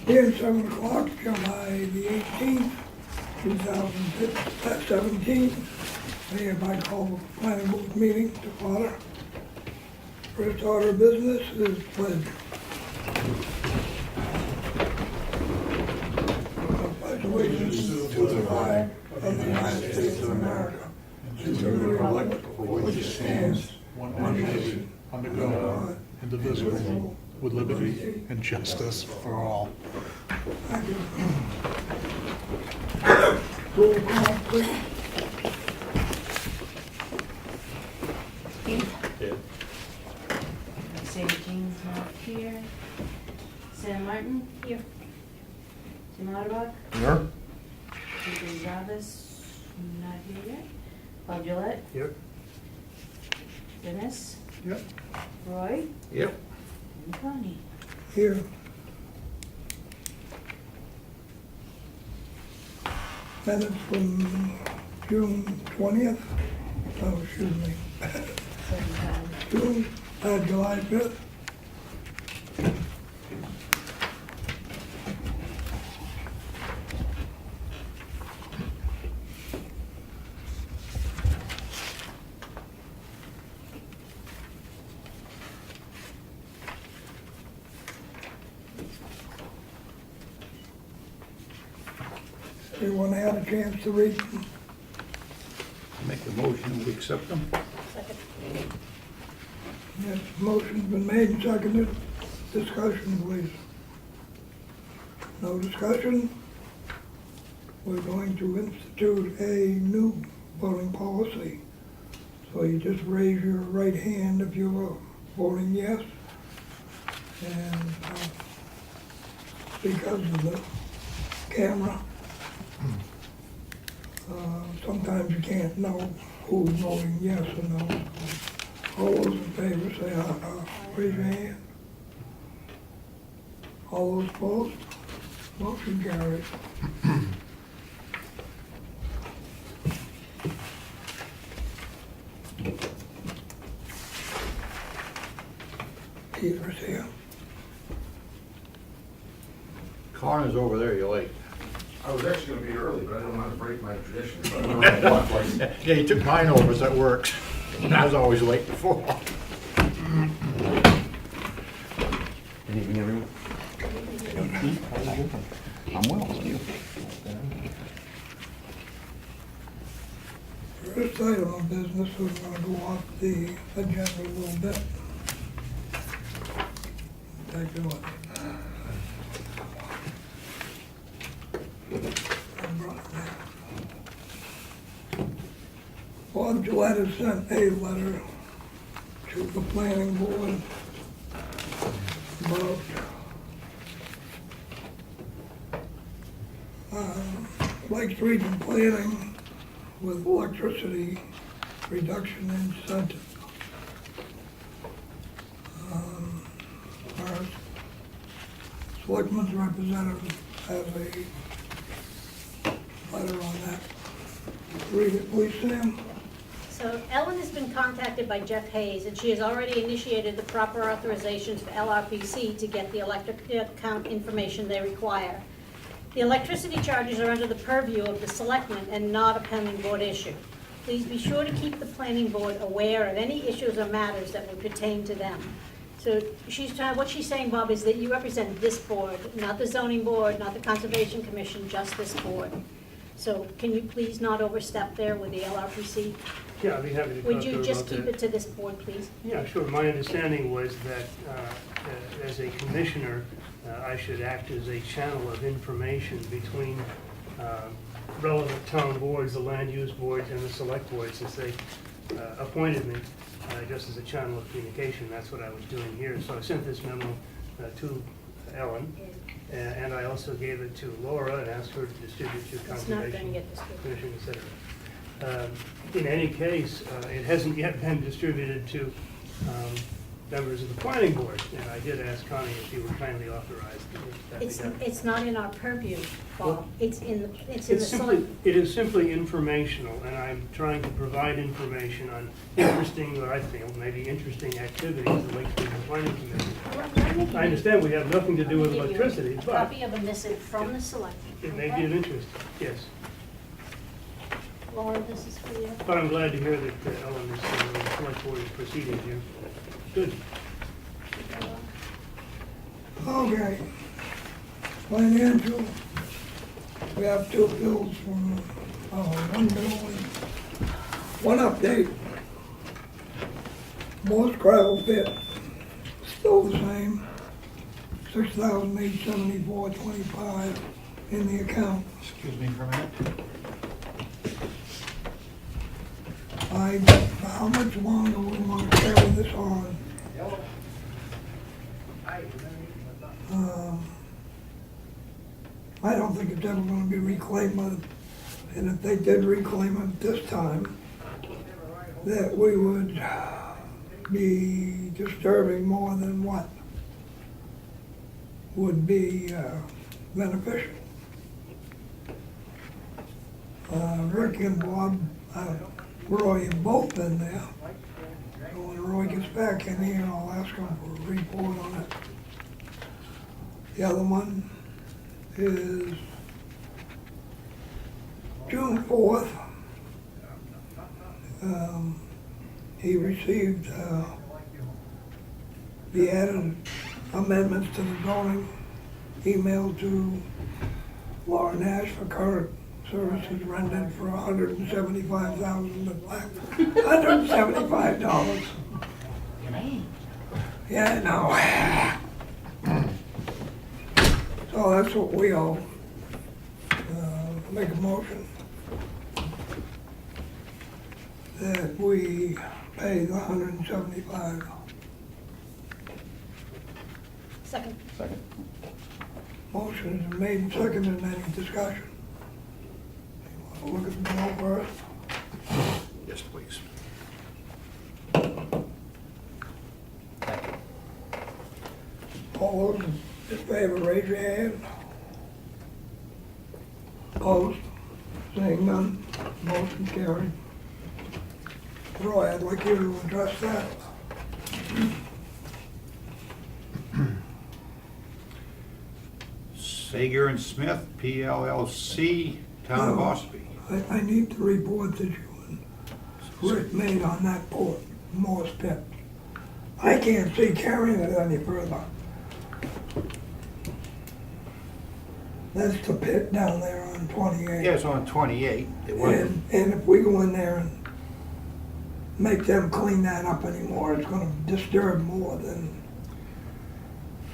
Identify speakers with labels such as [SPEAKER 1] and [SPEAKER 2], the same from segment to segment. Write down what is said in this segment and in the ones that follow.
[SPEAKER 1] Here, 7 o'clock, July the 18th, 2017. I hereby call the planning board meeting to order. First order of business is pledge. Pledge allegiance to the flag of the United States of America and to the republic for which it stands, one nation, under God, indivisible, with liberty and justice for all. Thank you. Roll call, please.
[SPEAKER 2] Sarah Jean's not here. Sam Martin? Here. Tim Otterbach?
[SPEAKER 3] Here.
[SPEAKER 2] Zavas? Not here yet. Bob Gillette?
[SPEAKER 3] Yep.
[SPEAKER 2] Dennis?
[SPEAKER 3] Yep.
[SPEAKER 2] Roy?
[SPEAKER 3] Yep.
[SPEAKER 2] And Connie?
[SPEAKER 1] Here. Minutes from June 20th. Oh, excuse me. June, July 5th. Everyone had a chance to read them?
[SPEAKER 3] Make the motion, we accept them.
[SPEAKER 1] Yes, motion's been made and seconded. Discussion, please. No discussion? We're going to institute a new voting policy. So you just raise your right hand if you're voting yes. And because of the camera, sometimes you can't know who's voting yes or no. All those in favor say raise your hand. All those opposed? Motion carries. Peter's here.
[SPEAKER 3] Connor's over there, you're late.
[SPEAKER 4] I was actually gonna be early, but I didn't want to break my tradition, so I went around the block like.
[SPEAKER 3] Yeah, he took mine over, so that works. I was always late before.
[SPEAKER 4] Good evening, everyone.
[SPEAKER 3] I'm well, thank you.
[SPEAKER 1] First item of business, we're gonna go off the agenda a little bit. Take a look. Bob Gillette has sent a letter to the planning board about Lakes Region planning with electricity reduction incentive. Our Selectmen's representative has a letter on that. Read it, please, Sam.
[SPEAKER 5] So Ellen has been contacted by Jeff Hayes, and she has already initiated the proper authorizations for LRPC to get the electric account information they require. The electricity charges are under the purview of the Selectmen and not a planning board issue. Please be sure to keep the planning board aware of any issues or matters that would pertain to them. So what she's saying, Bob, is that you represent this board, not the zoning board, not the Conservation Commission, just this board. So can you please not overstep there with the LRPC?
[SPEAKER 6] Yeah, I'd be happy to talk to her
[SPEAKER 5] Would you just
[SPEAKER 6] about
[SPEAKER 5] keep
[SPEAKER 6] that.
[SPEAKER 5] it to this board, please?
[SPEAKER 6] Yeah, sure. My understanding was that as a commissioner, I should act as a channel of information between relevant town boards, the land use boards, and the select board, since they appointed me just as a channel of communication. That's what I was doing here. So I sent this memo to Ellen, and I also gave it to Laura and asked her to distribute to
[SPEAKER 5] It's not going to
[SPEAKER 6] Conservation
[SPEAKER 5] get distributed.
[SPEAKER 6] Commission, et cetera. In any case, it hasn't yet been distributed to members of the planning board, and I did ask Connie if she would kindly authorize that to be done.
[SPEAKER 5] It's not in our purview, Bob.
[SPEAKER 6] Well,
[SPEAKER 5] It's in the
[SPEAKER 6] It
[SPEAKER 5] select.
[SPEAKER 6] is simply informational, and I'm trying to provide information on interesting, what I feel, maybe interesting activities of the Lakes Regional Planning Commission.
[SPEAKER 5] Let me give
[SPEAKER 6] I
[SPEAKER 5] you-
[SPEAKER 6] understand we have nothing to do with
[SPEAKER 5] I'll give you
[SPEAKER 6] electricity,
[SPEAKER 5] a
[SPEAKER 6] but
[SPEAKER 5] copy of a missive from the selectmen.
[SPEAKER 6] it may be
[SPEAKER 5] okay?
[SPEAKER 6] of interest, yes.
[SPEAKER 5] Laura, this is for you.
[SPEAKER 6] But I'm glad to hear that Ellen is, the select board is proceeding here. Good.
[SPEAKER 1] Okay. Financial, we have two bills from, one bill and one update. Morse gravel pit, still the same, $6,874.25 in the account.
[SPEAKER 3] Excuse me for a minute.
[SPEAKER 1] How much longer we want to carry this on? I don't think it's ever gonna be reclaimed by the, and if they did reclaim it this time, that we would be disturbing more than what would be beneficial. Rick and Bob, Roy have both been there. So when Roy gets back in here, I'll ask him for a report on it. The other one is June 4th. He received the added amendments to the zoning email to Laura Nash for current services rendered for $175,000. Yeah, I know. So that's what we owe. Make a motion that we pay the $175.
[SPEAKER 5] Second.
[SPEAKER 3] Second.
[SPEAKER 1] Motion is made and seconded. Any discussion? You wanna look at the bill first?
[SPEAKER 3] Yes, please.
[SPEAKER 1] All those in favor, raise your hand. Opposed? Seeing none, motion carried. Roy, I'd like you to address that.
[SPEAKER 3] Sager and Smith, PLLC, Town of
[SPEAKER 1] No.
[SPEAKER 3] Ossipee.
[SPEAKER 1] I need the report that you and Rick made on that port, Morse pit. I can't see carrying it any further. That's the pit down there on 28.
[SPEAKER 3] Yeah, it's on 28. It wasn't.
[SPEAKER 1] And if we go in there and make them clean that up anymore, it's gonna disturb more than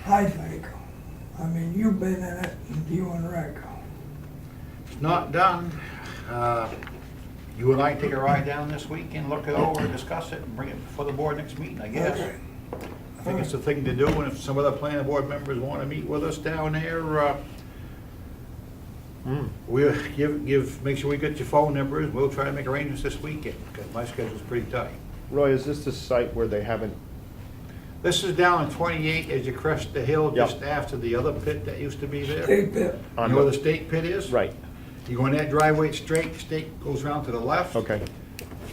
[SPEAKER 1] I think. I mean, you've been in it, you and Rick.
[SPEAKER 3] It's not done. You and I take a ride down this week and look it over, discuss it, and bring it before the board next meeting, I guess.
[SPEAKER 1] Okay.
[SPEAKER 3] I think it's the thing to do, and if some other planning board members want to meet with us down there, we'll make sure we get your phone numbers. We'll try to make arrangements this weekend, because my schedule's pretty tight.
[SPEAKER 7] Roy, is this the site where they haven't,
[SPEAKER 3] This is down on 28 as you crest the hill,
[SPEAKER 7] Yep.
[SPEAKER 3] just after the other pit that used to be there.
[SPEAKER 1] State pit.
[SPEAKER 3] You know where the state pit is?
[SPEAKER 7] right,
[SPEAKER 3] You go in that driveway straight, state goes around to the left.
[SPEAKER 7] okay.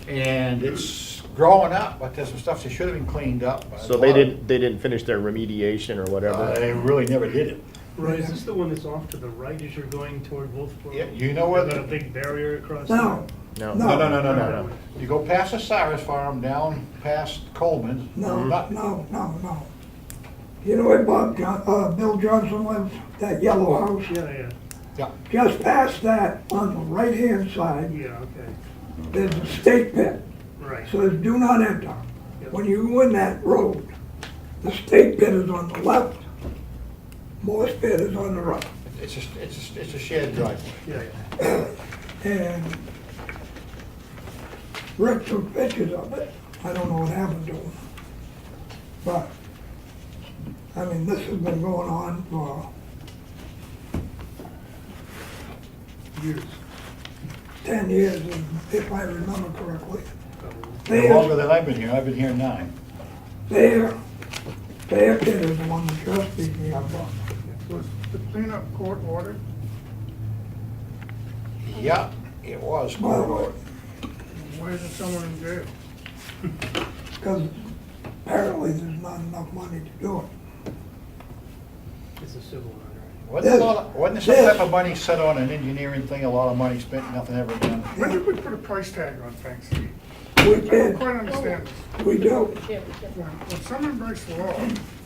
[SPEAKER 3] And it's growing up, but there's some stuff that should have been cleaned up.
[SPEAKER 7] So they didn't finish their remediation or whatever?
[SPEAKER 3] They really never did it.
[SPEAKER 6] Right, is this the one that's off to the right as you're going toward Wolfboro?
[SPEAKER 3] Yeah, you know where
[SPEAKER 6] Got a
[SPEAKER 3] the,
[SPEAKER 6] big barrier across?
[SPEAKER 1] No,
[SPEAKER 7] No.
[SPEAKER 3] no. You go past the Cyrus Farm, down past Coleman's.
[SPEAKER 1] no,
[SPEAKER 3] not-
[SPEAKER 1] no. You know where Bill Johnson lives, that yellow house?
[SPEAKER 6] Yeah,
[SPEAKER 3] Yeah,
[SPEAKER 1] Just past that, on the right-hand side,
[SPEAKER 6] yeah, okay,
[SPEAKER 1] there's a state pit.
[SPEAKER 6] right.
[SPEAKER 1] So there's do not enter. When you go in that road, the state pit is on the left, Morse pit is on the right.
[SPEAKER 3] it's a shared driveway.
[SPEAKER 6] Yeah,
[SPEAKER 1] And Rick took pictures of it. I don't know what happened to him. But, I mean, this has been going on for
[SPEAKER 6] years.
[SPEAKER 1] 10 years, if I remember correctly.
[SPEAKER 3] Longer than I've been here 9.
[SPEAKER 1] There Their pit is the one that you're speaking about.
[SPEAKER 8] Was the cleanup court ordered?
[SPEAKER 3] Yeah, it was.
[SPEAKER 1] Well,
[SPEAKER 8] Why isn't someone in jail?
[SPEAKER 1] because apparently there's not enough money to do it.
[SPEAKER 6] It's a civil matter.
[SPEAKER 3] Wasn't there some type of money set on an engineering thing, a lot of money spent, nothing ever done?
[SPEAKER 8] When did we put a price tag on things?
[SPEAKER 1] We
[SPEAKER 8] I don't
[SPEAKER 1] did,
[SPEAKER 8] quite understand this.
[SPEAKER 1] we do.
[SPEAKER 8] When someone breaks the law,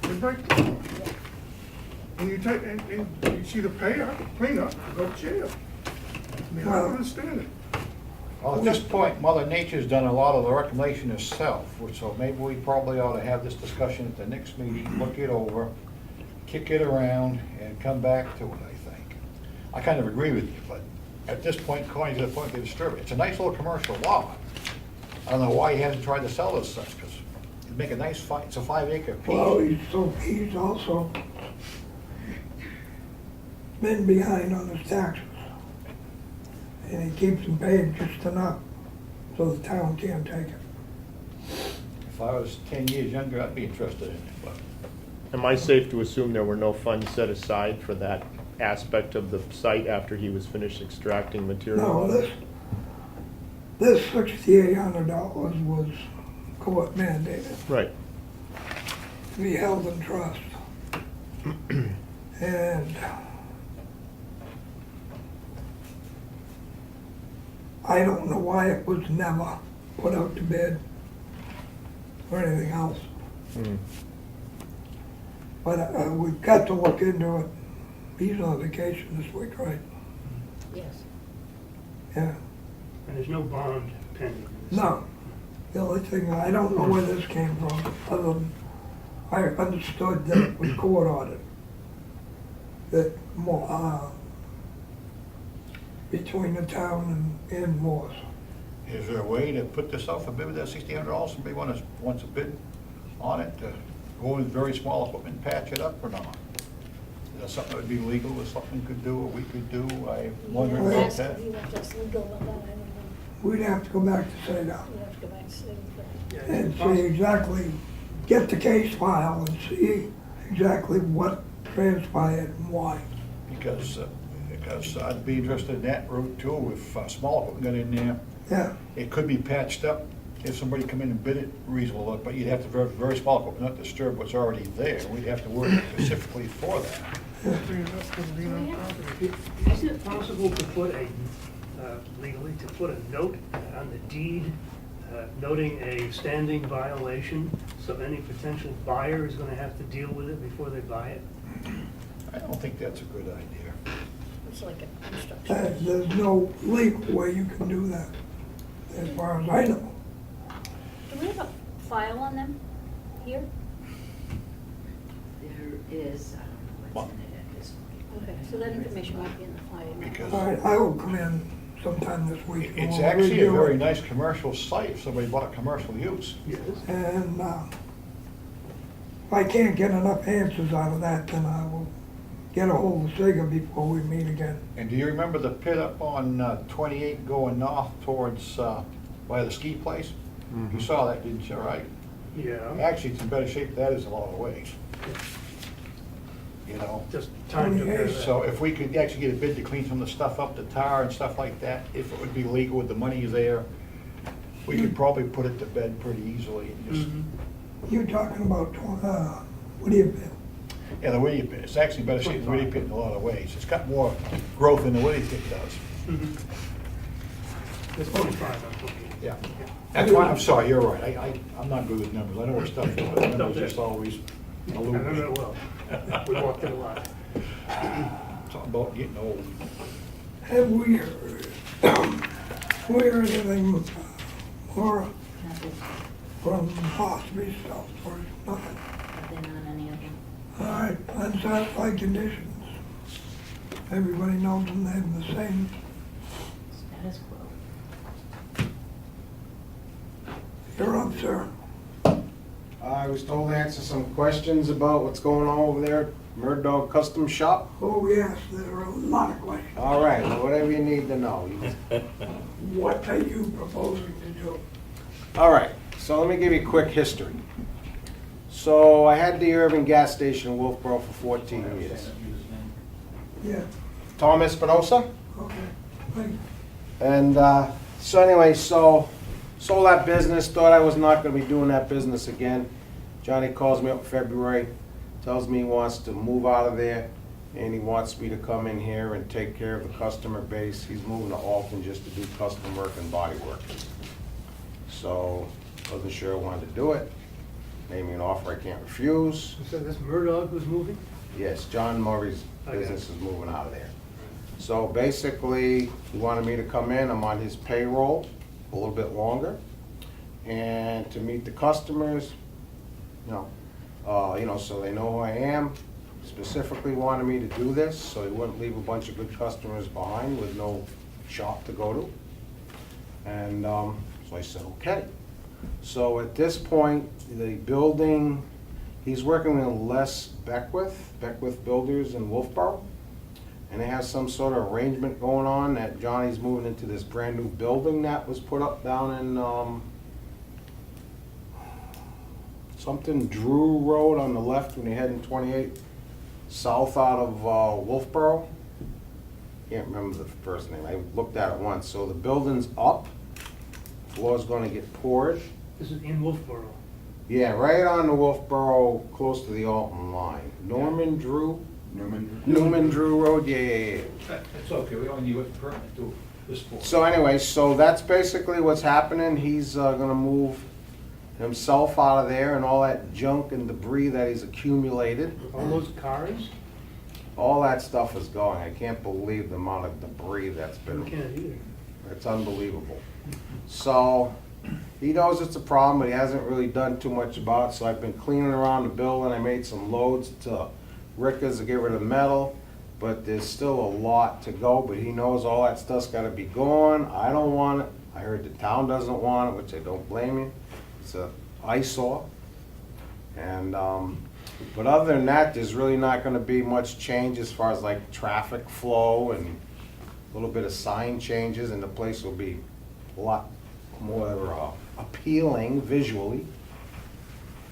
[SPEAKER 8] they break the law. And you take, and you either pay up, clean up, or go to jail. I mean, I
[SPEAKER 1] Well-
[SPEAKER 8] don't understand it.
[SPEAKER 3] Well, at this point, Mother Nature's done a lot of the reclamation herself, so maybe we probably ought to have this discussion at the next meeting, look it over, kick it around, and come back to it, I think. I kind of agree with you, but at this point, according to the point they disturb it, it's a nice little commercial lot. I don't know why he hasn't tried to sell this such, because it'd make a nice, it's a 5-acre
[SPEAKER 1] Well,
[SPEAKER 3] piece.
[SPEAKER 1] he's also been behind on his taxes. And he keeps them paid just enough, so the town can't take it.
[SPEAKER 3] If I was 10 years younger, I'd be interested in it, but
[SPEAKER 7] Am I safe to assume there were no funds set aside for that aspect of the site after he was finished extracting material?
[SPEAKER 1] No, this $6,800 was court mandated,
[SPEAKER 7] Right.
[SPEAKER 1] to be held in trust. And I don't know why it was never put out to bid or anything else.
[SPEAKER 7] Mm.
[SPEAKER 1] But we've got to look into it. He's on vacation this week, right?
[SPEAKER 5] Yes.
[SPEAKER 1] Yeah.
[SPEAKER 6] And there's no bond pending. in this.
[SPEAKER 1] No. The only thing, I don't know where this came from, other than I understood that it was court ordered. That between the town and Morse.
[SPEAKER 3] is there a way to put this out for bid with that $1,600? Somebody wants a bid on it, to go with very small equipment, patch it up or not? Is that something that would be legal, that something could do, or we could do? I'm wondering about that.
[SPEAKER 5] You have to ask legal about that, I don't know.
[SPEAKER 1] We'd have to go back to SEDA
[SPEAKER 5] You have to go back to see.
[SPEAKER 6] Yeah,
[SPEAKER 1] and
[SPEAKER 6] it's possible.
[SPEAKER 1] see exactly, get the case file and see exactly what transpired and why.
[SPEAKER 3] Because I'd be interested in that route too, if small equipment got in there.
[SPEAKER 1] Yeah,
[SPEAKER 3] It could be patched up if somebody come in and bid it reasonable, but you'd have to very, very small equipment, not disturb what's already there. We'd have to work specifically for that.
[SPEAKER 8] See, that's the lien on property.
[SPEAKER 6] Isn't it possible to put legally, to put a note on the deed noting a standing violation, so any potential buyer is gonna have to deal with it before they buy it?
[SPEAKER 3] I don't think that's a good idea.
[SPEAKER 5] It's like a construction.
[SPEAKER 1] there's no legal way you can do that, as far as I know.
[SPEAKER 5] Do we have a file on them here?
[SPEAKER 2] There is, I don't know what's in it at this point.
[SPEAKER 5] Okay, so that information might be in the file.
[SPEAKER 3] Because
[SPEAKER 1] All right, I will come in sometime this week. and
[SPEAKER 3] it's
[SPEAKER 1] we'll
[SPEAKER 3] actually a
[SPEAKER 1] review
[SPEAKER 3] very
[SPEAKER 1] it.
[SPEAKER 3] nice commercial site if somebody bought commercial use.
[SPEAKER 6] Yes.
[SPEAKER 1] And if I can't get enough answers out of that, then I will get a hold of Sega before we meet again.
[SPEAKER 3] And do you remember the pit up on 28 going north towards, by the ski place? You saw that, didn't you, right?
[SPEAKER 6] Yeah,
[SPEAKER 3] Actually, it's in better shape than that is a lot of ways. You know?
[SPEAKER 6] just time to repair that.
[SPEAKER 3] So if we could actually get a bid to clean some of the stuff up, the tar and stuff like that, if it would be legal with the money there, we could probably put it to bed pretty easily and just,
[SPEAKER 6] Mhm.
[SPEAKER 1] You're talking about, what do you bid?
[SPEAKER 3] yeah, the Whittier pit. It's actually better shape than the Whittier pit in a lot of ways. It's got more growth than the Whittier pit does.
[SPEAKER 6] Mhm. It's 25, I'm thinking.
[SPEAKER 3] Yeah. That's why, I'm sorry, you're right. I'm not good with numbers. I know what stuff is, but numbers just always
[SPEAKER 6] I
[SPEAKER 3] elude
[SPEAKER 6] remember
[SPEAKER 3] me.
[SPEAKER 6] it well. We walked it a lot.
[SPEAKER 3] Something about getting old.
[SPEAKER 1] Have we heard anything more
[SPEAKER 2] Nothing,
[SPEAKER 1] from Ossipee stuff or nothing?
[SPEAKER 2] nothing on any of them.
[SPEAKER 1] All right, unsatisfied conditions. Everybody knows them, they're the same.
[SPEAKER 2] Status quo.
[SPEAKER 1] You're up, sir.
[SPEAKER 9] I was told to answer some questions about what's going on over there at Murdoch Custom Shop.
[SPEAKER 1] Oh, yes, there are a lot of questions.
[SPEAKER 9] All right, well, whatever you need to know.
[SPEAKER 1] What are you proposing to do?
[SPEAKER 9] All right, so let me give you a quick history. So I had the Irving gas station in Wolfboro for 14 years.
[SPEAKER 8] Yeah,
[SPEAKER 9] Tom Espinosa?
[SPEAKER 8] okay, thank you.
[SPEAKER 9] And so anyway, so sold that business, thought I was not gonna be doing that business again. Johnny calls me up in February, tells me he wants to move out of there, and he wants me to come in here and take care of the customer base. He's moving to Alton just to do custom work and body work. So, wasn't sure I wanted to do it. Made me an offer I can't refuse.
[SPEAKER 6] So this Murdoch was moving?
[SPEAKER 9] Yes, John Murray's
[SPEAKER 6] Okay.
[SPEAKER 9] business is moving out of there. So basically, he wanted me to come in, I'm on his payroll a little bit longer, and to meet the customers, so they know who I am. Specifically wanted me to do this, so he wouldn't leave a bunch of good customers behind with no shop to go to. And so I said, okay. So at this point, the building, he's working with Les Beckwith Builders in Wolfboro. And they have some sort of arrangement going on that Johnny's moving into this brand new building that was put up down in something Drew Road on the left when you're heading 28 south out of Wolfboro. Can't remember the first name. I looked at it once. So the building's up. Floor's gonna get poured.
[SPEAKER 6] This is in Wolfboro.
[SPEAKER 9] Yeah, right on the Wolfboro, close to the Alton line. Newman Drew Road, yeah.
[SPEAKER 3] It's okay, we only need a permit to this point.
[SPEAKER 9] So anyway, so that's basically what's happening. He's gonna move himself out of there and all that junk and debris that he's accumulated.
[SPEAKER 6] All those cars?
[SPEAKER 9] All that stuff is going. I can't believe the amount of debris that's
[SPEAKER 6] I
[SPEAKER 9] been,
[SPEAKER 6] can't either.
[SPEAKER 9] it's unbelievable. So, he knows it's a problem, but he hasn't really done too much about it, so I've been cleaning around the building. I made some loads to Rickers to get rid of metal, but there's still a lot to go, but he knows all that stuff's gotta be gone. I don't want it. I heard the town doesn't want it, which I don't blame you. It's an eyesore. And, but other than that, there's really not gonna be much change as far as like traffic flow and a little bit of sign changes, and the place will be a lot more appealing visually.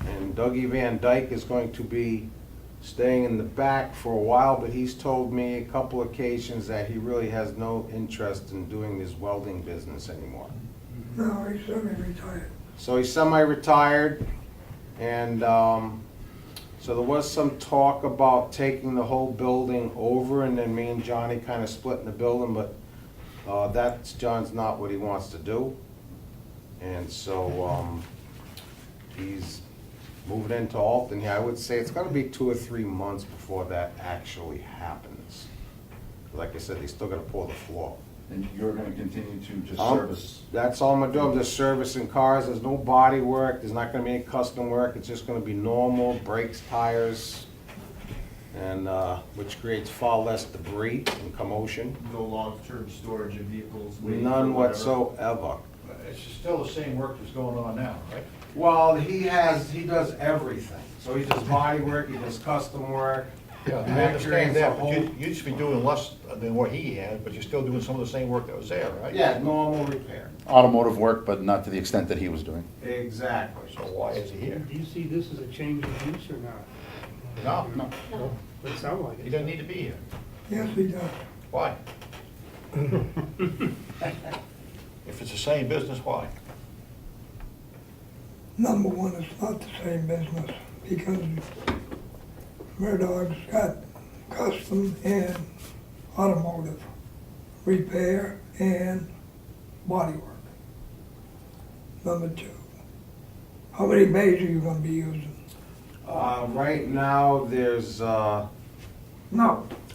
[SPEAKER 9] And Dougie Van Dyke is going to be staying in the back for a while, but he's told me a couple occasions that he really has no interest in doing his welding business anymore.
[SPEAKER 8] No, he's semi-retired.
[SPEAKER 9] So he's semi-retired, and so there was some talk about taking the whole building over, and then me and Johnny kind of splitting the building, but John's not what he wants to do. And so he's moving into Alton here. I would say it's gonna be 2 or 3 months before that actually happens. Like I said, they still gotta pour the floor.
[SPEAKER 10] And you're gonna continue to just
[SPEAKER 9] Um,
[SPEAKER 10] service?
[SPEAKER 9] That's all I'm gonna do. I'm just servicing cars. There's no body work. There's not gonna be any custom work. It's just gonna be normal brakes, tires, and which creates far less debris and commotion.
[SPEAKER 10] No long-term storage of vehicles?
[SPEAKER 9] None whatsoever.
[SPEAKER 3] It's still the same work that's going on now, right?
[SPEAKER 9] Well, he does everything. So he does body work, he does custom work.
[SPEAKER 3] Yeah, I
[SPEAKER 9] Factory
[SPEAKER 3] understand
[SPEAKER 9] as a
[SPEAKER 3] that, but
[SPEAKER 9] whole.
[SPEAKER 3] you should be doing less than what he had, but you're still doing some of the same work that was there, right?
[SPEAKER 9] Yeah, normal repair.
[SPEAKER 10] Automotive work, but not to the extent that he was doing?
[SPEAKER 9] Exactly.
[SPEAKER 3] So why is he here?
[SPEAKER 6] Do you see this as a change of use or not?
[SPEAKER 3] No,
[SPEAKER 5] No.
[SPEAKER 6] It sounds like
[SPEAKER 3] he
[SPEAKER 6] it.
[SPEAKER 3] doesn't need to be here.
[SPEAKER 8] Yes, he does.
[SPEAKER 3] Why? If it's the same business, why?
[SPEAKER 8] Number one, it's not the same business because Murdoch's got custom and automotive repair and body work. Number two, how many bays are you gonna be using?
[SPEAKER 9] Right now, there's,
[SPEAKER 8] No.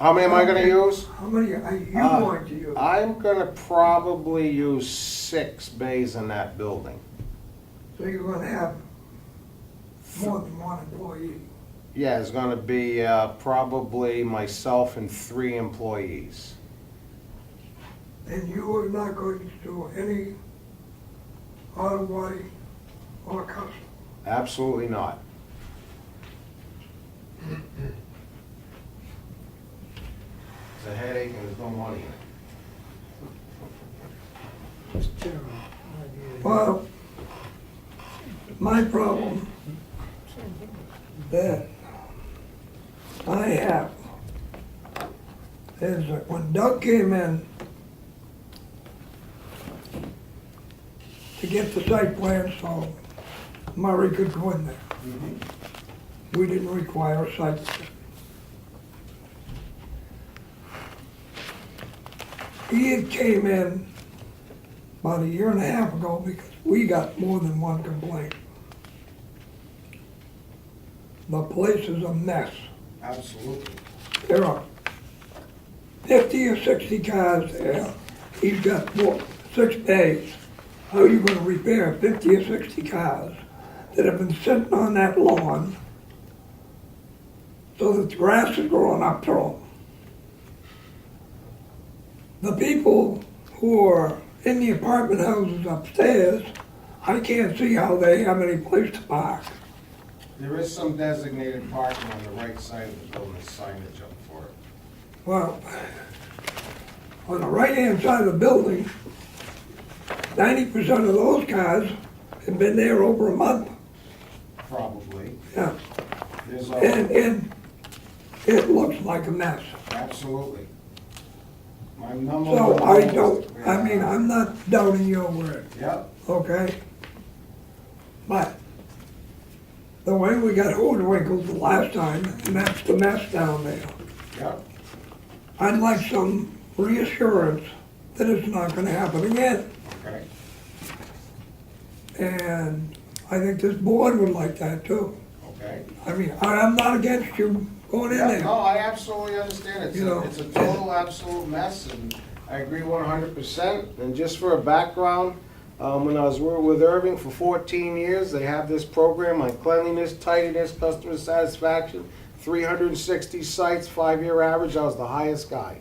[SPEAKER 9] how many am I gonna use?
[SPEAKER 8] How many are you
[SPEAKER 9] Uh,
[SPEAKER 8] going to use?
[SPEAKER 9] I'm gonna probably use 6 bays in that building.
[SPEAKER 8] So you're gonna have more than one employee.
[SPEAKER 9] Yeah, it's gonna be probably myself and 3 employees.
[SPEAKER 8] And you are not going to do any auto body or custom.
[SPEAKER 9] Absolutely not. It's a headache and there's no money in it.
[SPEAKER 6] Mr. Chairman, idea.
[SPEAKER 8] Well, my problem that I have is that when Doug came in to get the site plan so Murray could go in there, we didn't require a site plan. He had came in about 1.5 years ago because we got more than one complaint. The place is a mess.
[SPEAKER 9] Absolutely.
[SPEAKER 8] There are 50 or 60 cars there. He's got 6 days. How are you gonna repair 50 or 60 cars that have been sitting on that lawn so that the grass is growing up through them? The people who are in the apartment houses upstairs, I can't see how they have any place to park.
[SPEAKER 9] There is some designated parking on the right side of the building, there's signage up for it.
[SPEAKER 8] Well, on the right-hand side of the building, 90% of those cars have been there over a month.
[SPEAKER 9] Probably.
[SPEAKER 8] Yeah,
[SPEAKER 9] There's
[SPEAKER 8] and it looks like a mess.
[SPEAKER 9] absolutely. My number
[SPEAKER 8] So
[SPEAKER 9] one
[SPEAKER 8] I
[SPEAKER 9] goal is-
[SPEAKER 8] don't, I mean, I'm not doubting your word,
[SPEAKER 9] Yep,
[SPEAKER 8] okay? But the way we got hoodwinkled the last time, and that's the mess down there.
[SPEAKER 9] yep.
[SPEAKER 8] I'd like some reassurance that it's not gonna happen again.
[SPEAKER 9] Okay.
[SPEAKER 8] And I think this board would like that too.
[SPEAKER 9] Okay.
[SPEAKER 8] I mean, I'm not against you going in
[SPEAKER 9] Yeah,
[SPEAKER 8] there.
[SPEAKER 9] no, I absolutely understand. It's
[SPEAKER 8] You know.
[SPEAKER 9] it's a total, absolute mess, and I agree 100%. And just for a background, when I was with Irving for 14 years, they have this program on cleanliness, tidiness, customer satisfaction, 360 sites, 5-year average. I was the highest guy.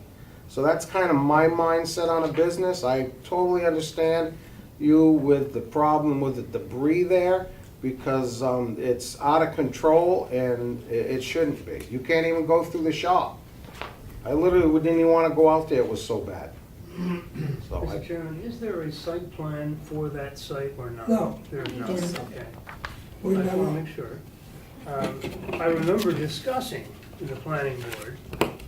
[SPEAKER 9] So that's kind of my mindset on a business. I totally understand you with the problem with the debris there, because it's out of control and it shouldn't be. You can't even go through the shop. I literally didn't even want to go out there, it was so bad. So
[SPEAKER 6] Mr. Chairman, is there a site plan for that site or not?
[SPEAKER 8] No.
[SPEAKER 6] There's not,
[SPEAKER 8] There's not.
[SPEAKER 6] okay.
[SPEAKER 8] We
[SPEAKER 6] I just want
[SPEAKER 8] never,
[SPEAKER 6] to make sure. I remember discussing in the planning board,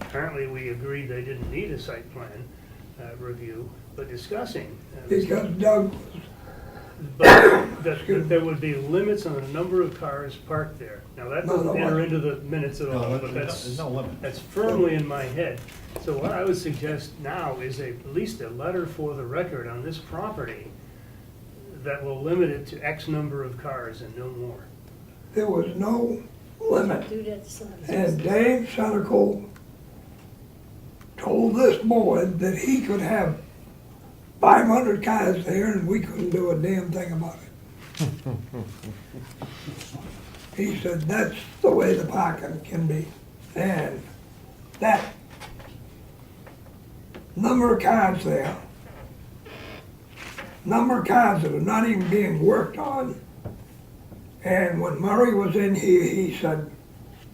[SPEAKER 6] apparently we agreed they didn't need a site plan review, but discussing.
[SPEAKER 8] because Doug,
[SPEAKER 6] But that there would be limits on the number of cars parked there. Now, that
[SPEAKER 8] No,
[SPEAKER 6] doesn't
[SPEAKER 8] no,
[SPEAKER 6] enter
[SPEAKER 8] what?
[SPEAKER 6] into the minutes at all, but
[SPEAKER 3] There's no limit.
[SPEAKER 6] that's firmly in my head. So what I would suggest now is at least a letter for the record on this property that will limit it to X number of cars and no more.
[SPEAKER 8] there was no limit.
[SPEAKER 5] Do that to somebody.
[SPEAKER 8] And Dave Senical told this board that he could have 500 cars there and we couldn't do a damn thing about it. He said, that's the way the parking can be. And that number of cars there, number of cars that are not even being worked on. And when Murray was in here, he said,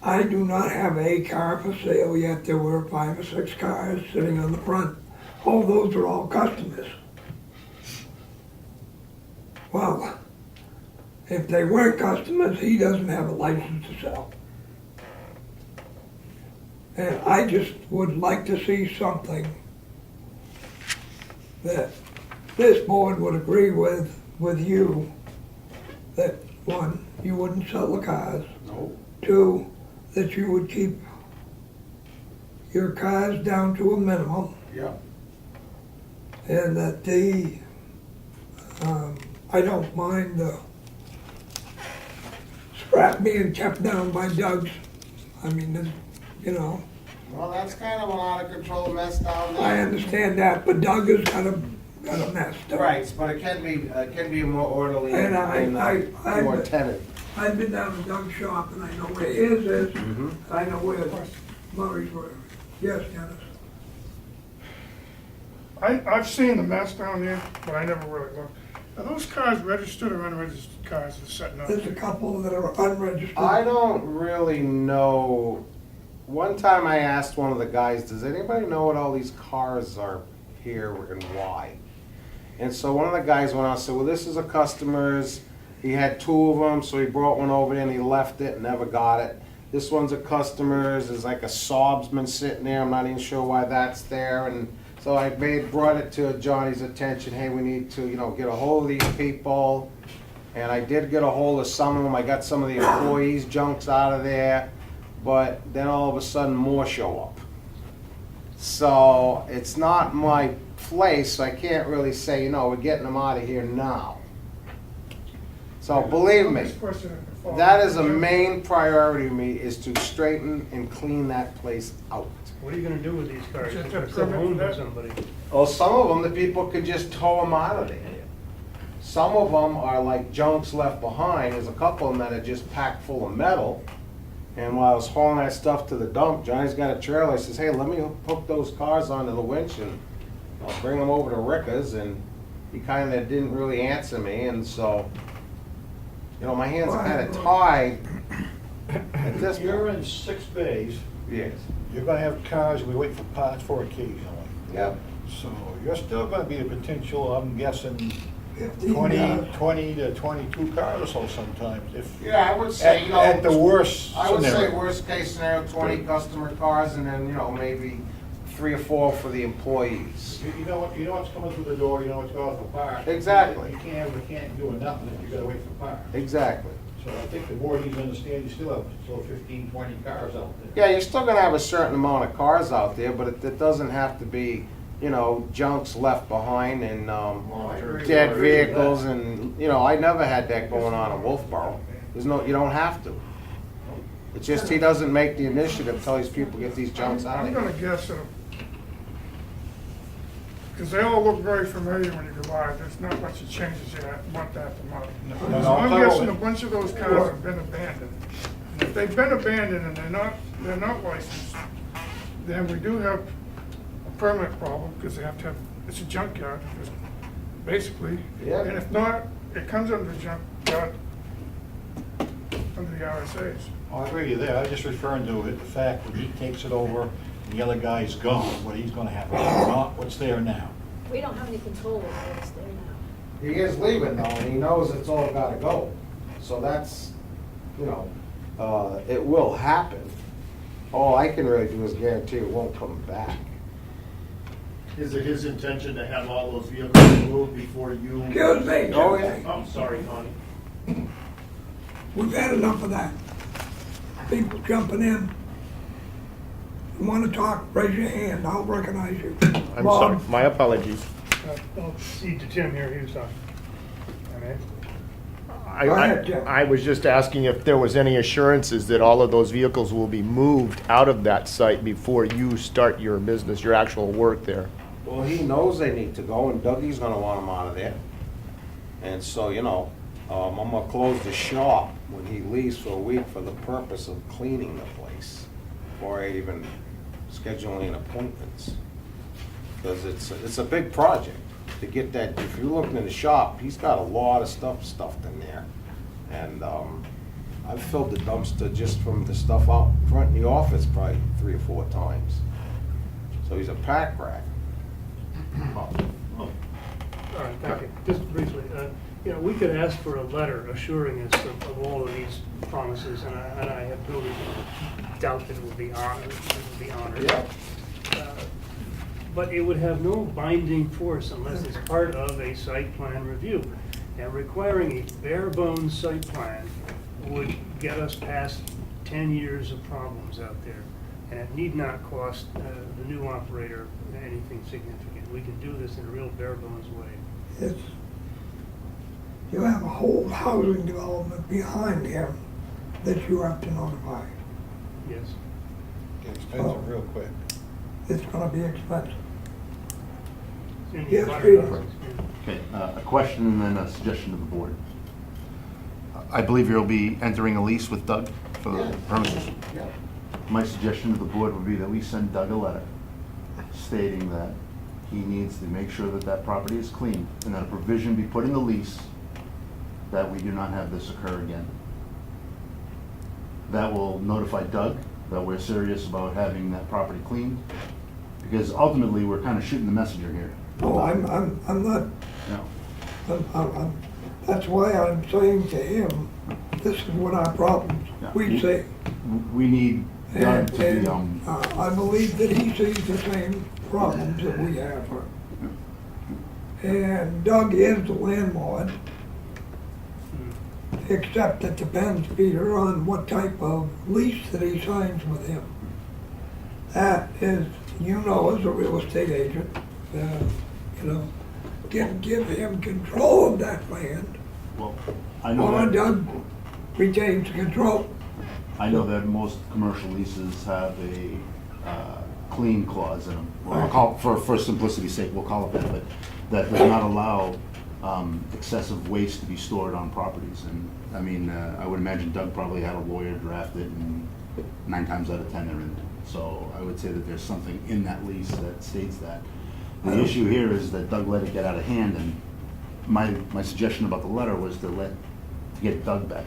[SPEAKER 8] I do not have a car for sale yet. There were 5 or 6 cars sitting on the front. Oh, those are all customers. Well, if they weren't customers, he doesn't have a license to sell. And I just would like to see something that this board would agree with you, that 1, you wouldn't sell the cars.
[SPEAKER 9] Nope.
[SPEAKER 8] 2, that you would keep your cars down to a minimum,
[SPEAKER 9] Yep.
[SPEAKER 8] and that I don't mind the scrap being kept down by Doug's. I mean, you know,
[SPEAKER 9] Well, that's kind of an out of control mess down there.
[SPEAKER 8] I understand that, but Doug has got a mess. too.
[SPEAKER 9] Right, but it can be more orderly
[SPEAKER 8] And
[SPEAKER 9] and more tenant.
[SPEAKER 8] I've been down to Doug's shop and I know where his is,
[SPEAKER 9] Mhm.
[SPEAKER 8] I know where Murray's were. Yes, Dennis?
[SPEAKER 1] I've seen the mess down there, but I never really looked. Are those cars registered or unregistered cars that are sitting out
[SPEAKER 8] There's a
[SPEAKER 1] there?
[SPEAKER 8] couple that are unregistered.
[SPEAKER 9] I don't really know. One time I asked one of the guys, does anybody know what all these cars are here and why? And so one of the guys went out and said, well, this is a customer's, He had two of them, so he brought one over there and he left it and never got it. This one's a customer's, there's like a Sobsman sitting there, I'm not even sure why that's there, and so I brought it to Johnny's attention, hey, we need to, get a hold of these people. And I did get a hold of some of them, I got some of the employees' junks out of there, but then all of a sudden more show up. So it's not my place, so I can't really say, we're getting them out of here now. So believe me, that is a main priority to me, is to straighten and clean that place out.
[SPEAKER 6] What are you gonna do with these cars?
[SPEAKER 1] Just
[SPEAKER 6] You're
[SPEAKER 1] a
[SPEAKER 6] still
[SPEAKER 1] permit
[SPEAKER 6] owned
[SPEAKER 1] for
[SPEAKER 6] by
[SPEAKER 1] that?
[SPEAKER 6] somebody.
[SPEAKER 9] Well, some of them, the people could just tow them out of there. Some of them are like junks left behind. There's a couple of them that are just packed full of metal. And while I was hauling that stuff to the dump, Johnny's got a trailer. He says, hey, let me hook those cars onto the winch and I'll bring them over to Ricka's. And he kind of didn't really answer me. And so, my hands are kind of tied at this
[SPEAKER 3] You're
[SPEAKER 9] point.
[SPEAKER 3] in 6 bays,
[SPEAKER 9] Yes.
[SPEAKER 3] you're gonna have cars we wait for parts for occasionally.
[SPEAKER 9] Yep.
[SPEAKER 3] So you're still gonna be a potential, I'm guessing,
[SPEAKER 8] 15
[SPEAKER 3] 20 to 22 cars or so sometimes, if,
[SPEAKER 9] Yeah, I would say,
[SPEAKER 3] at the worst
[SPEAKER 9] I would say
[SPEAKER 3] scenario.
[SPEAKER 9] worst case scenario, 20 customer cars and then, maybe 3 or 4 for the employees.
[SPEAKER 3] You know what's coming through the door, you know what's going for parts.
[SPEAKER 9] Exactly.
[SPEAKER 3] You can't do nothing if you gotta wait for parts.
[SPEAKER 9] Exactly.
[SPEAKER 3] So I think the board needs to understand you still have 15, 20 cars out there.
[SPEAKER 9] Yeah, you're still gonna have a certain amount of cars out there, but it doesn't have to be, junks left behind and, dead vehicles and, I never had that going on in Wolfboro. You don't have to. It's just he doesn't make the initiative, tell these people get these junks out
[SPEAKER 1] I'm
[SPEAKER 9] of
[SPEAKER 1] gonna
[SPEAKER 9] here.
[SPEAKER 1] guess, because they all look very familiar when you go by, there's not much that changes yet, month after month.
[SPEAKER 3] No,
[SPEAKER 1] So I'm
[SPEAKER 3] no,
[SPEAKER 1] guessing a bunch of those cars have been abandoned. And if they've been abandoned and they're not licensed, then we do have a permit problem, because they have to have, it's a junkyard, basically.
[SPEAKER 9] Yeah.
[SPEAKER 1] And if not, it comes under the junkyard, under the RSA's.
[SPEAKER 3] Oh, I agree with you there, I was just referring to it, the fact that he takes it over, and the other guy's gone, what he's gonna have, not what's there now.
[SPEAKER 5] We don't have any control over what's there now.
[SPEAKER 9] He is leaving though, and he knows it's all gotta go. So that's, it will happen. All I can really do is guarantee it won't come back.
[SPEAKER 11] Is it his intention to have all those vehicles removed before you?
[SPEAKER 8] Excuse me.
[SPEAKER 9] Oh, yeah.
[SPEAKER 11] I'm sorry, Connie.
[SPEAKER 8] We've had enough of that. People jumping in. You wanna talk, raise your hand, I'll recognize you.
[SPEAKER 7] I'm
[SPEAKER 8] Bob?
[SPEAKER 7] sorry, my apologies.
[SPEAKER 6] I'll cede to Tim here, he was talking. All right.
[SPEAKER 7] I,
[SPEAKER 8] Go ahead, Jeff.
[SPEAKER 7] I was just asking if there was any assurances that all of those vehicles will be moved out of that site before you start your business, your actual work there.
[SPEAKER 9] Well, he knows they need to go, and Dougie's gonna want them out of there. And so, I'm gonna close the shop when he leaves for a week for the purpose of cleaning the place, before I even scheduling appointments. Because it's a big project to get that, if you're looking in the shop, he's got a lot of stuff stuffed in there. And, I've filled the dumpster just from the stuff out front in the office probably 3 or 4 times. So he's a pack rat.
[SPEAKER 6] All right, thank you. Just briefly, we could ask for a letter assuring us of all of these promises, and I have no reason to doubt that it will be honored.
[SPEAKER 9] Yeah.
[SPEAKER 6] But it would have no binding force unless it's part of a site plan review. And requiring a bare bones site plan would get us past 10 years of problems out there. And it need not cost the new operator anything significant. We can do this in a real bare bones way.
[SPEAKER 8] You have a whole housing development behind him that you have to notify.
[SPEAKER 6] Yes.
[SPEAKER 3] Get expensive real quick.
[SPEAKER 8] It's gonna be expensive.
[SPEAKER 6] It's in the
[SPEAKER 8] Yes,
[SPEAKER 6] letter,
[SPEAKER 8] Peter.
[SPEAKER 6] doesn't it?
[SPEAKER 10] Okay, a question and then a suggestion to the board. I believe you'll be entering a lease with Doug for the premises.
[SPEAKER 9] Yeah.
[SPEAKER 10] My suggestion to the board would be that we send Doug a letter stating that he needs to make sure that that property is clean and that a provision be put in the lease that we do not have this occur again. That will notify Doug that we're serious about having that property cleaned, because ultimately we're kind of shooting the messenger here.
[SPEAKER 8] No, I'm not,
[SPEAKER 10] You know,
[SPEAKER 8] I'm, That's why I'm saying to him, this is what our problems, we see.
[SPEAKER 10] We need Doug to be,
[SPEAKER 8] And I believe that he sees the same problems that we have. And Doug is the landlord, except it depends, Peter, on what type of lease that he signs with him. That is, you know, as a real estate agent, you know, give him control of that land,
[SPEAKER 10] well, I know
[SPEAKER 8] or
[SPEAKER 10] that,
[SPEAKER 8] Doug retains control.
[SPEAKER 10] I know that most commercial leases have a clean clause in them. Well, I'll call, for simplicity's sake, we'll call it that, but that does not allow excessive waste to be stored on properties. And, I mean, I would imagine Doug probably had a lawyer draft it, and 9 times out of 10 they're in there. So I would say that there's something in that lease that states that. The issue here is that Doug let it get out of hand, and my suggestion about the letter was to get Doug back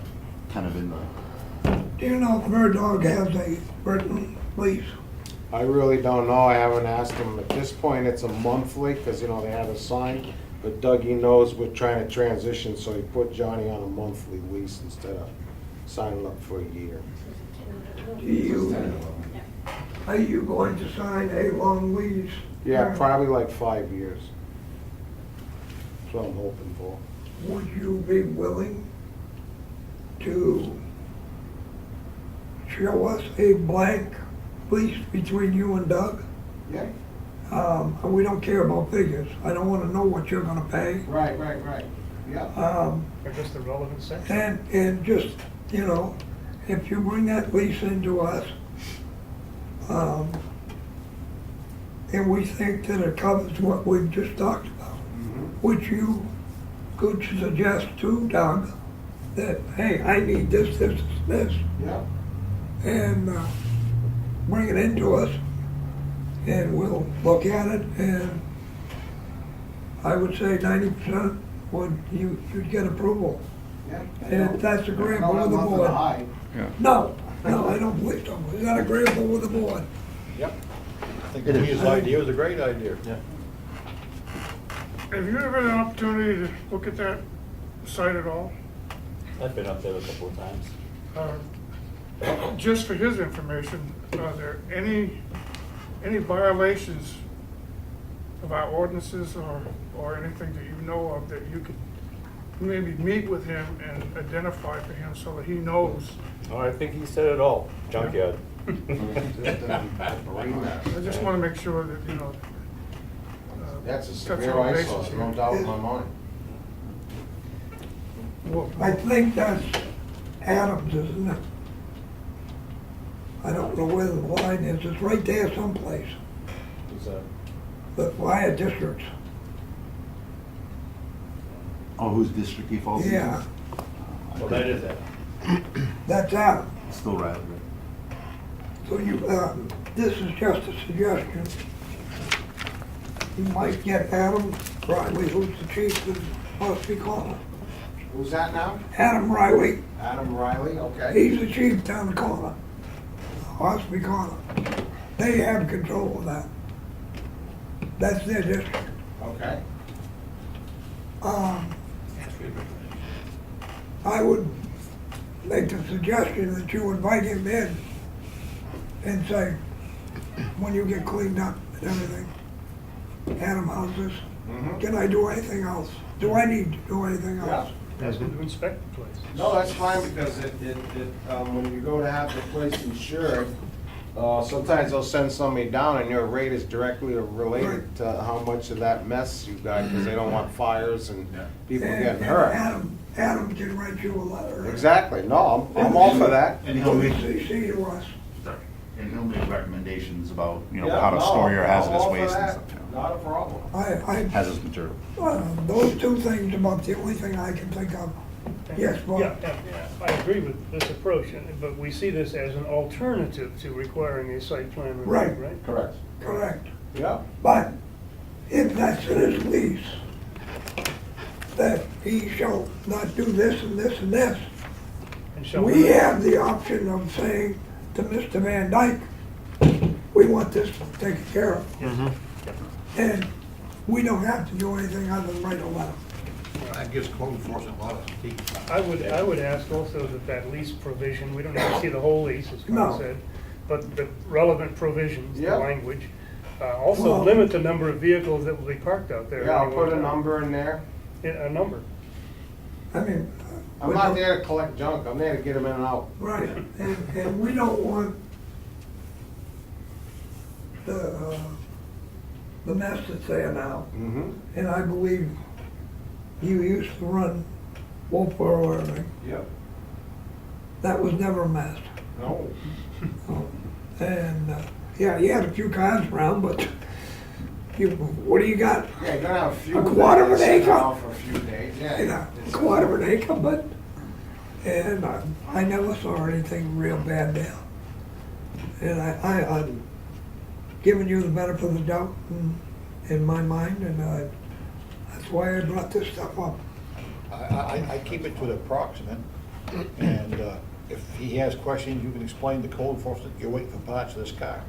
[SPEAKER 10] kind of in the,
[SPEAKER 8] Do you know if Murdoch has a written lease?
[SPEAKER 9] I really don't know, I haven't asked him. At this point, it's a monthly, because, you know, they have a sign. But Dougie knows we're trying to transition, so he put Johnny on a monthly lease instead of signing up for a year.
[SPEAKER 8] Are you going to sign a long lease?
[SPEAKER 9] Yeah, probably like 5 years. That's what I'm hoping for.
[SPEAKER 8] Would you be willing to show us a blank lease between you and Doug?
[SPEAKER 9] Yeah.
[SPEAKER 8] And we don't care about figures. I don't want to know what you're gonna pay.
[SPEAKER 9] Right. Yeah.
[SPEAKER 6] Or just the relevant section.
[SPEAKER 8] And just, you know, if you bring that lease into us, and we think that it covers what we've just talked about, which you could suggest to Doug that, hey, I need this, this,
[SPEAKER 9] Yeah.
[SPEAKER 8] and bring it into us, and we'll look at it, and I would say 90% you'd get approval.
[SPEAKER 9] Yeah.
[SPEAKER 8] And if that's agreeable with the board. No, I don't believe so. Is that agreeable with the board?
[SPEAKER 3] Yep. I think his idea was a great idea. Yeah.
[SPEAKER 1] Have you ever had an opportunity to look at that site at all?
[SPEAKER 12] I've been up there a couple of times.
[SPEAKER 1] Just for his information, are there any violations of our ordinances or anything that you know of that you could maybe meet with him and identify for him so that he knows?
[SPEAKER 12] Oh, I think he said it all. Junkyard.
[SPEAKER 1] I just want to make sure that, you know.
[SPEAKER 9] That's a
[SPEAKER 1] touch
[SPEAKER 9] severe
[SPEAKER 1] on
[SPEAKER 9] eyesore,
[SPEAKER 1] bases
[SPEAKER 9] no
[SPEAKER 1] here.
[SPEAKER 9] doubt in my mind.
[SPEAKER 8] I think that's Adams, isn't it? I don't know where the line is. It's right there someplace.
[SPEAKER 12] Who's that?
[SPEAKER 8] The fire districts.
[SPEAKER 10] oh, whose district he falls into?
[SPEAKER 8] Yeah,
[SPEAKER 12] Well, that is it.
[SPEAKER 8] that's Adams.
[SPEAKER 10] It's still right.
[SPEAKER 8] So you, this is just a suggestion. You might get Adam Riley, who's the chief of Ossipee Corner.
[SPEAKER 9] Who's that now?
[SPEAKER 8] Adam Riley,
[SPEAKER 9] Adam Riley, okay.
[SPEAKER 8] he's the chief down the corner, Ossipee Corner. They have control of that. That's their district.
[SPEAKER 9] Okay.
[SPEAKER 8] I would make the suggestion that you invite him in and say, when you get cleaned up and everything, Adam, how's this? Can I do anything else? Do I need to do anything else?
[SPEAKER 6] Ask him to inspect the place.
[SPEAKER 9] No, that's fine, because when you go to have the place insured, sometimes they'll send somebody down and your rate is directly related to how much of that mess you got, because they don't want fires and people getting hurt.
[SPEAKER 8] Adam can write you a letter.
[SPEAKER 9] Exactly, no, I'm all for that.
[SPEAKER 10] And he'll make,
[SPEAKER 8] CC to us.
[SPEAKER 10] and he'll make recommendations about, you know,
[SPEAKER 9] Yeah,
[SPEAKER 10] how to
[SPEAKER 9] no,
[SPEAKER 10] store your
[SPEAKER 9] I'm
[SPEAKER 10] hazardous
[SPEAKER 9] all for
[SPEAKER 10] waste and
[SPEAKER 9] that.
[SPEAKER 10] stuff. you know.
[SPEAKER 9] Not a problem.
[SPEAKER 10] Hazardous material.
[SPEAKER 8] Those two things about the only thing I can think of. Yes, Bob?
[SPEAKER 6] Yeah, I agree with this approach, but we see this as an alternative to requiring a site plan review,
[SPEAKER 8] Right.
[SPEAKER 6] right?
[SPEAKER 9] Correct.
[SPEAKER 8] Correct.
[SPEAKER 9] Yeah.
[SPEAKER 8] But if that's in his lease, that he shall not do this and this and this,
[SPEAKER 6] And shall
[SPEAKER 8] we have the option of saying to Mr. Van Dyke, we want this taken care of. And we don't have to do anything other than write a letter.
[SPEAKER 3] That gives code enforcement a lot of teeth.
[SPEAKER 6] I would ask also that lease provision, we don't need to see the whole lease, as
[SPEAKER 8] No.
[SPEAKER 6] Carl said, but the relevant provisions, the
[SPEAKER 9] Yeah.
[SPEAKER 6] language. Also
[SPEAKER 8] Well-
[SPEAKER 6] limit the number of vehicles that will be parked out there.
[SPEAKER 9] Yeah, I'll put a number in there.
[SPEAKER 6] Yeah, a number.
[SPEAKER 8] I mean.
[SPEAKER 9] I'm not there to collect junk, I'm there to get them in and out.
[SPEAKER 8] Right, and we don't want the mess that's there now.
[SPEAKER 9] Mm-hmm.
[SPEAKER 8] And I believe you used to run Wolfboro Irving.
[SPEAKER 9] Yep.
[SPEAKER 8] That was never a mess.
[SPEAKER 9] No.
[SPEAKER 8] And, yeah, you had a few cars around, but what do you got?
[SPEAKER 9] Yeah, you're gonna have a few.
[SPEAKER 8] A quarter of an
[SPEAKER 9] days
[SPEAKER 8] acre?
[SPEAKER 9] out for a few days, yeah.
[SPEAKER 8] You know,
[SPEAKER 9] It's-
[SPEAKER 8] quarter of an acre, but, and I never saw anything real bad there. And I'm giving you the benefit of the doubt in my mind, and that's why I brought this stuff up.
[SPEAKER 3] I keep it to the approximate, and if he has questions, you can explain to code enforcement, you're waiting for parts of this car.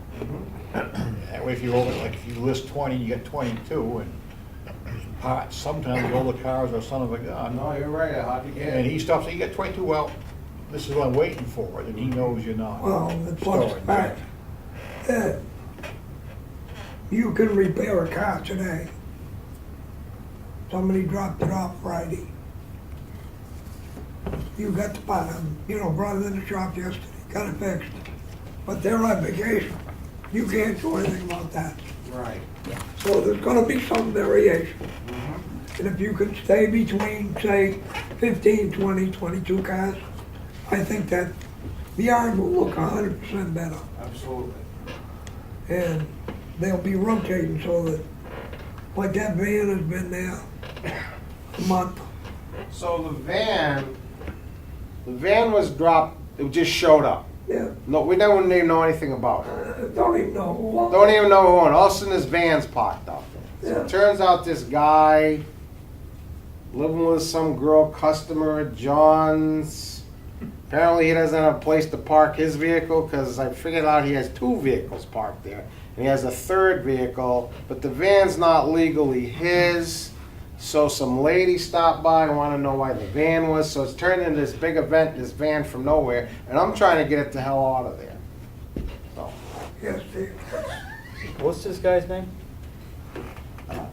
[SPEAKER 3] That way, if you over, like, if you list 20, you get 22, and parts, sometimes older cars are son of a gun.
[SPEAKER 9] No, you're right, hard to
[SPEAKER 3] And
[SPEAKER 9] get.
[SPEAKER 3] he stops, you get 22, well, this is what I'm waiting for, and he knows you're not.
[SPEAKER 8] Well, the plus
[SPEAKER 3] storing
[SPEAKER 8] fact that you can repair a car today. Somebody dropped it off Friday. You got the part, brought it in the shop yesterday, got it fixed. But they're on vacation. You can't do anything about that.
[SPEAKER 9] Right.
[SPEAKER 8] So there's gonna be some variation. And if you can stay between, say, 15, 20, 22 cars, I think that the yard will look 100% better.
[SPEAKER 9] Absolutely.
[SPEAKER 8] And they'll be rotating so that, like that van has been there a month.
[SPEAKER 9] So the van was dropped, it just showed up.
[SPEAKER 8] Yeah,
[SPEAKER 9] No, we don't even know anything about it.
[SPEAKER 8] don't even know who owns it.
[SPEAKER 9] Don't even know who owned it. All of a sudden this van's parked up. So
[SPEAKER 8] Yeah.
[SPEAKER 9] it turns out this guy living with some girl customer at John's. Apparently he doesn't have a place to park his vehicle because I figured out he has 2 vehicles parked there. And he has a 3rd vehicle, but the van's not legally his. So some lady stopped by and wanted to know why the van was. So it's turned into this big event, this van from nowhere. And I'm trying to get it the hell out of there. So,
[SPEAKER 8] Yes, Steve.
[SPEAKER 12] What's this guy's name?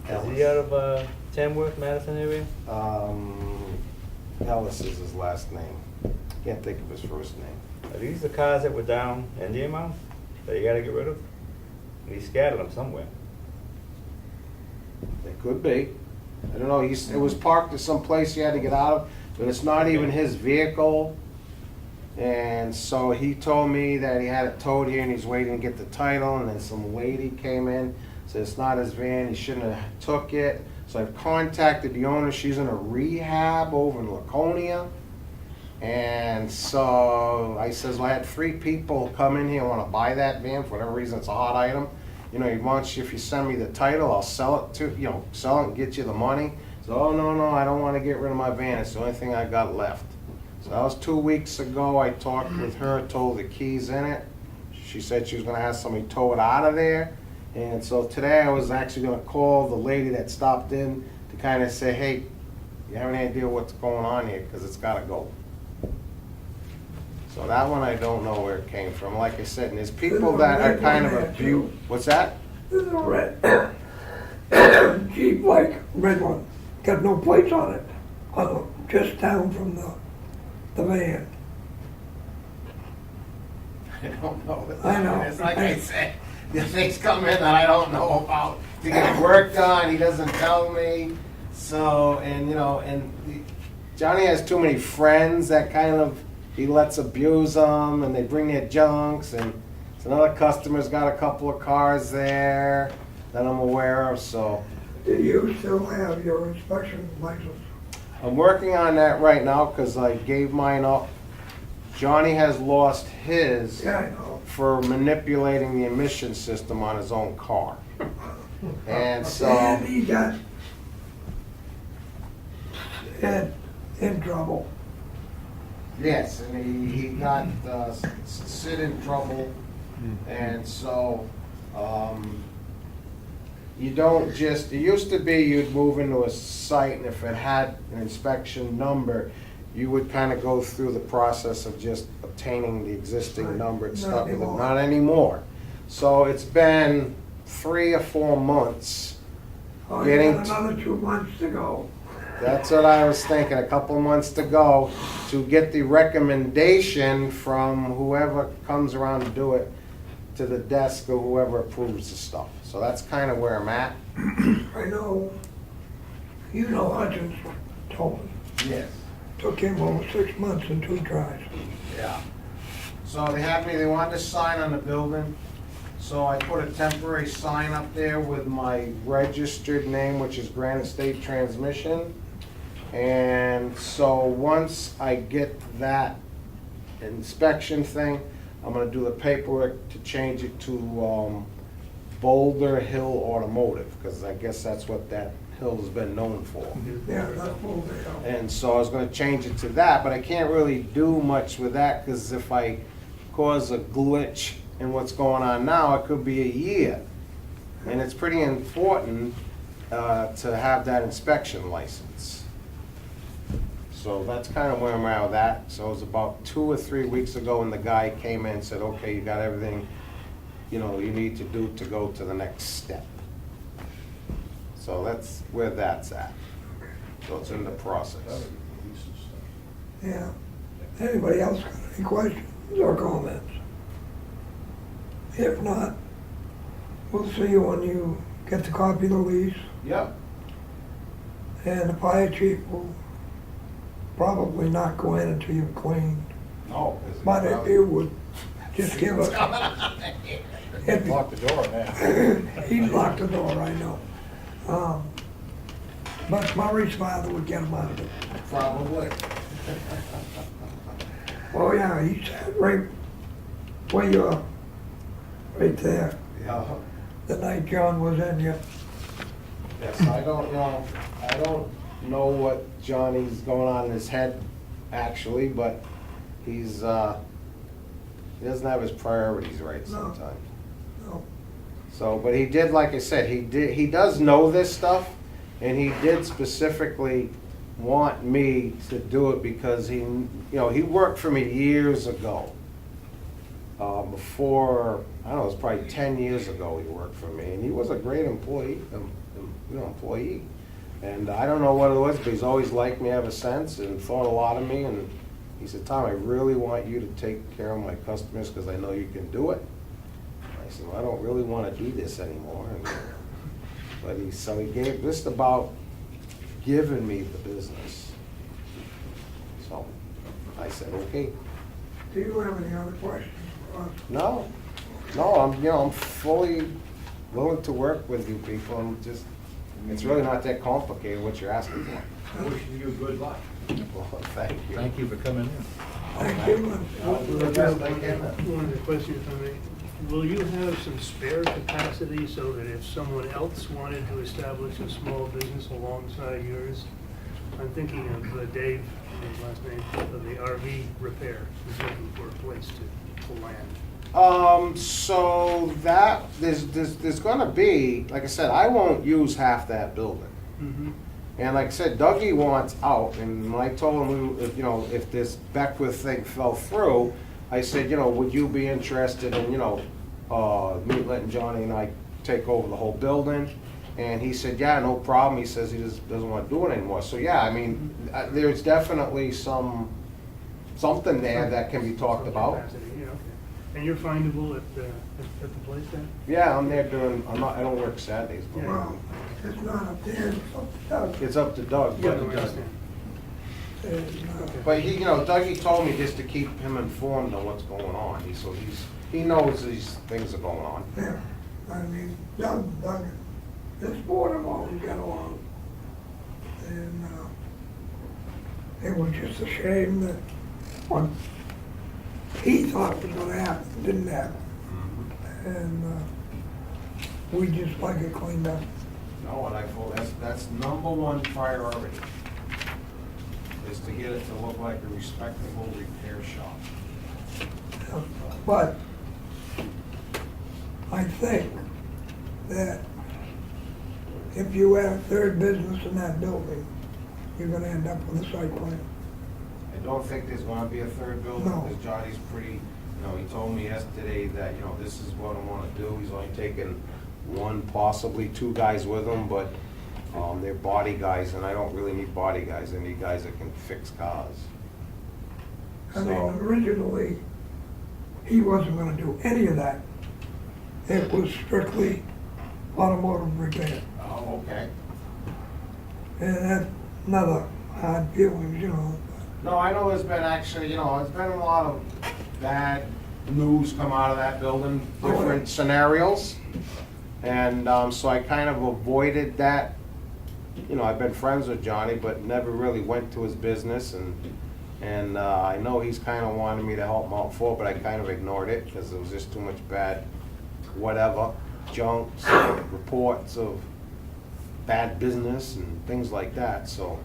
[SPEAKER 12] Is he out of Tamworth, Madison area?
[SPEAKER 9] Ellis is his last name. Can't think of his first name.
[SPEAKER 12] Are these the cars that were down Indian Mound that you gotta get rid of? He scattered them somewhere.
[SPEAKER 9] They could be. I don't know. It was parked at some place he had to get out of, but it's not even his vehicle. And so he told me that he had it towed here and he's waiting to get the title. And then some lady came in, said it's not his van. He shouldn't have took it. So I've contacted the owner. She's in a rehab over in Laconia. And so I says, well, I had 3 people come in here and want to buy that van for whatever reason. It's a hot item. He wants you, if you send me the title, I'll sell it to, sell it and get you the money. So, oh, no, I don't want to get rid of my van. It's the only thing I got left. So that was 2 weeks ago. I talked with her, told the keys in it. She said she was going to have somebody tow it out of there. And so today I was actually going to call the lady that stopped in to kind of say, hey, you have any idea what's going on here? Because it's got to go. So that one I don't know where it came from. Like I said, and there's people that are kind of abuse. What's that?
[SPEAKER 8] This is a red, Jeep like red one, got no plates on it, just down from the van.
[SPEAKER 9] I don't know.
[SPEAKER 8] I know.
[SPEAKER 9] It's like I said, the things come in that I don't know about to get work done. He doesn't tell me. So, Johnny has too many friends that kind of, he lets abuse them and they bring their junks, and so another customer's got a couple of cars there that I'm aware of, so.
[SPEAKER 8] Do you still have your inspection license?
[SPEAKER 9] I'm working on that right now because I gave mine up. Johnny has lost his
[SPEAKER 8] Yeah, I know.
[SPEAKER 9] for manipulating the emission system on his own car. And so,
[SPEAKER 8] And he got in trouble.
[SPEAKER 9] yes, and he got Sid in trouble. And so, you don't just, it used to be you'd move into a site and if it had an inspection number, you would kind of go through the process of just obtaining the existing number and
[SPEAKER 8] Not
[SPEAKER 9] stuff with it.
[SPEAKER 8] anymore.
[SPEAKER 9] Not anymore. So it's been 3 or 4 months.
[SPEAKER 8] Oh, you
[SPEAKER 9] Getting
[SPEAKER 8] got another 2 months to go.
[SPEAKER 9] That's what I was thinking, a couple months to go to get the recommendation from whoever comes around to do it to the desk or whoever approves the stuff. So that's kind of where I'm at.
[SPEAKER 8] I know, you know Hutchins told me,
[SPEAKER 9] Yes.
[SPEAKER 8] took him over 6 months and 2 tries.
[SPEAKER 9] Yeah. So they had me, they wanted to sign on the building. So I put a temporary sign up there with my registered name, which is Granite State Transmission. And so once I get that inspection thing, I'm gonna do the paperwork to change it to Boulder Hill Automotive, because I guess that's what that hill's been known for.
[SPEAKER 8] Yeah, that's what they are.
[SPEAKER 9] And so I was gonna change it to that, but I can't really do much with that, because if I cause a glitch in what's going on now, it could be a year. And it's pretty important to have that inspection license. So that's kind of where I'm at with that. So it was about 2 or 3 weeks ago when the guy came in and said, okay, you got everything, you know, you need to do to go to the next step. So that's where that's at. So it's in the process.
[SPEAKER 8] Yeah. Anybody else got any questions or comments? If not, we'll see you when you get the copy of the lease,
[SPEAKER 9] Yep.
[SPEAKER 8] and the fire chief will probably not go in until you've cleaned.
[SPEAKER 9] No. 'cause
[SPEAKER 8] But if you would just give us, if you-
[SPEAKER 3] Lock the door now.
[SPEAKER 8] he locked the door, I know. But Murray's father would get him out of it.
[SPEAKER 9] Probably.
[SPEAKER 8] Oh, yeah, he said right where you are, right there,
[SPEAKER 9] Yeah.
[SPEAKER 8] the night John was in you.
[SPEAKER 9] Yes, I don't know what Johnny's going on in his head, actually, but he's, he doesn't have his priorities right
[SPEAKER 8] No.
[SPEAKER 9] sometimes.
[SPEAKER 8] No.
[SPEAKER 9] So, but he did, like I said, he does know this stuff, and he did specifically want me to do it because he, you know, he worked for me years ago. Before, I don't know, it was probably 10 years ago he worked for me, and he was a great employee. And I don't know what it was, but he's always liked me ever since and thought a lot of me. And he said, Tom, I really want you to take care of my customers because I know you can do it. I said, well, I don't really want to do this anymore. But he gave just about giving me the business. So I said, okay.
[SPEAKER 8] Do you have any other questions for us?
[SPEAKER 9] No, I'm fully willing to work with you people. I'm just, it's really not that complicated what you're asking for.
[SPEAKER 11] Wishing you good luck.
[SPEAKER 9] Well, thank you.
[SPEAKER 12] Thank you for coming in.
[SPEAKER 8] Thank you.
[SPEAKER 9] I'll do the best I can.
[SPEAKER 6] One of the questions, if I may, will you have some spare capacity so that if someone else wanted to establish a small business alongside yours? I'm thinking of Dave, his last name, of the RV repair, who's looking for a place to land.
[SPEAKER 9] So that, there's gonna be, like I said, I won't use half that building.
[SPEAKER 6] Mm-hmm.
[SPEAKER 9] And like I said, Dougie wants out, and when I told him, if this Beckwith thing fell through, I said, would you be interested in, me letting Johnny and I take over the whole building? And he said, yeah, no problem. He says he just doesn't want to do it anymore. So yeah, I mean, there's definitely something there that can be talked about.
[SPEAKER 6] Capacity, yeah, okay. And you're findable at the place then?
[SPEAKER 9] Yeah, I'm there I don't work Saturdays, but
[SPEAKER 8] Well, it's not up there, it's up to Doug.
[SPEAKER 9] it's up to Doug.
[SPEAKER 6] Yeah,
[SPEAKER 9] but-
[SPEAKER 6] no, I understand.
[SPEAKER 9] But he, Dougie told me just to keep him informed on what's going on. He knows these things are going on.
[SPEAKER 8] Yeah, I mean, Doug, this board have always got along. And, it was just a shame that what he thought was gonna happen, didn't happen. And, we just like it cleaned up.
[SPEAKER 9] No, and I feel that's number one priority, is to get it to look like a respectable repair shop.
[SPEAKER 8] But I think that if you have a third business in that building, you're gonna end up with a site plan.
[SPEAKER 9] I don't think there's gonna be a third building,
[SPEAKER 8] No.
[SPEAKER 9] because Johnny's pretty, he told me yesterday that, this is what I wanna do. He's only taking one, possibly two guys with him, but, they're body guys, and I don't really need body guys. I need guys that can fix cars.
[SPEAKER 8] I mean,
[SPEAKER 9] So-
[SPEAKER 8] originally, he wasn't gonna do any of that. It was strictly automotive repair.
[SPEAKER 9] Oh, okay.
[SPEAKER 8] And that's another hard feelings,
[SPEAKER 9] No, I know there's been actually, there's been a lot of bad news come out of that building, different scenarios. And so I kind of avoided that. I've been friends with Johnny, but never really went to his business. And I know he's kind of wanted me to help him out for, but I kind of ignored it because there was just too much bad, whatever, junks, reports of bad business and things like that, so.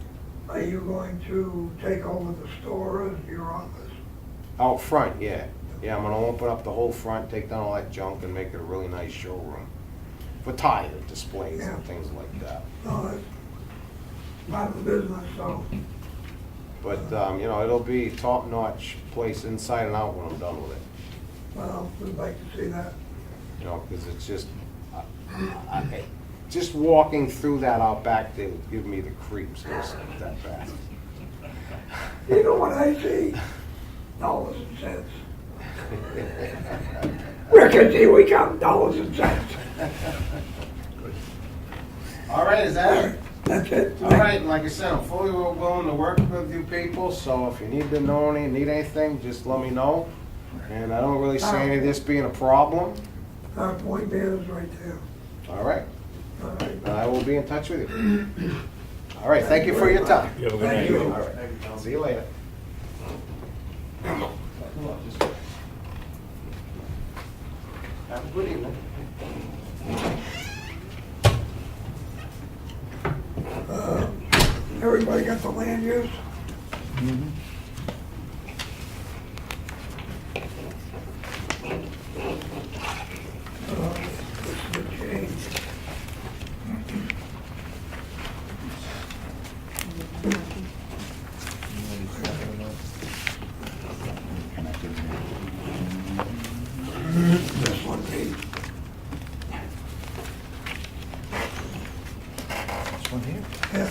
[SPEAKER 8] Are you going to take over the store as your office?
[SPEAKER 9] Out front, yeah. Yeah, I'm gonna open up the whole front, take down all that junk and make it a really nice showroom for tire displays
[SPEAKER 8] Yeah.
[SPEAKER 9] and things like that.
[SPEAKER 8] No, that's part of the business, so.
[SPEAKER 9] But, it'll be top-notch place inside and out when I'm done with it.
[SPEAKER 8] Well, we'd like to see that.
[SPEAKER 9] Because it's just, just walking through that out back, they would give me the creeps, it's that bad.
[SPEAKER 8] You know what I see? Dollars and cents. Ricketts, here we come, dollars and cents.
[SPEAKER 9] All right, is that it?
[SPEAKER 8] That's it.
[SPEAKER 9] All right, and like I said, I'm fully willing to work with you people, so if you need anything, just let me know. And I don't really see any of this being a problem.
[SPEAKER 8] Our point there is right there.
[SPEAKER 9] All right,
[SPEAKER 8] All right.
[SPEAKER 9] and I will be in touch with you. All right, thank you for your time.
[SPEAKER 12] You have a good
[SPEAKER 8] Thank
[SPEAKER 12] night.
[SPEAKER 8] you.
[SPEAKER 9] All right, I'll see you later. Have a good evening.
[SPEAKER 8] Everybody got the land use? This is the change. This one page.
[SPEAKER 3] This one here?
[SPEAKER 8] Yeah.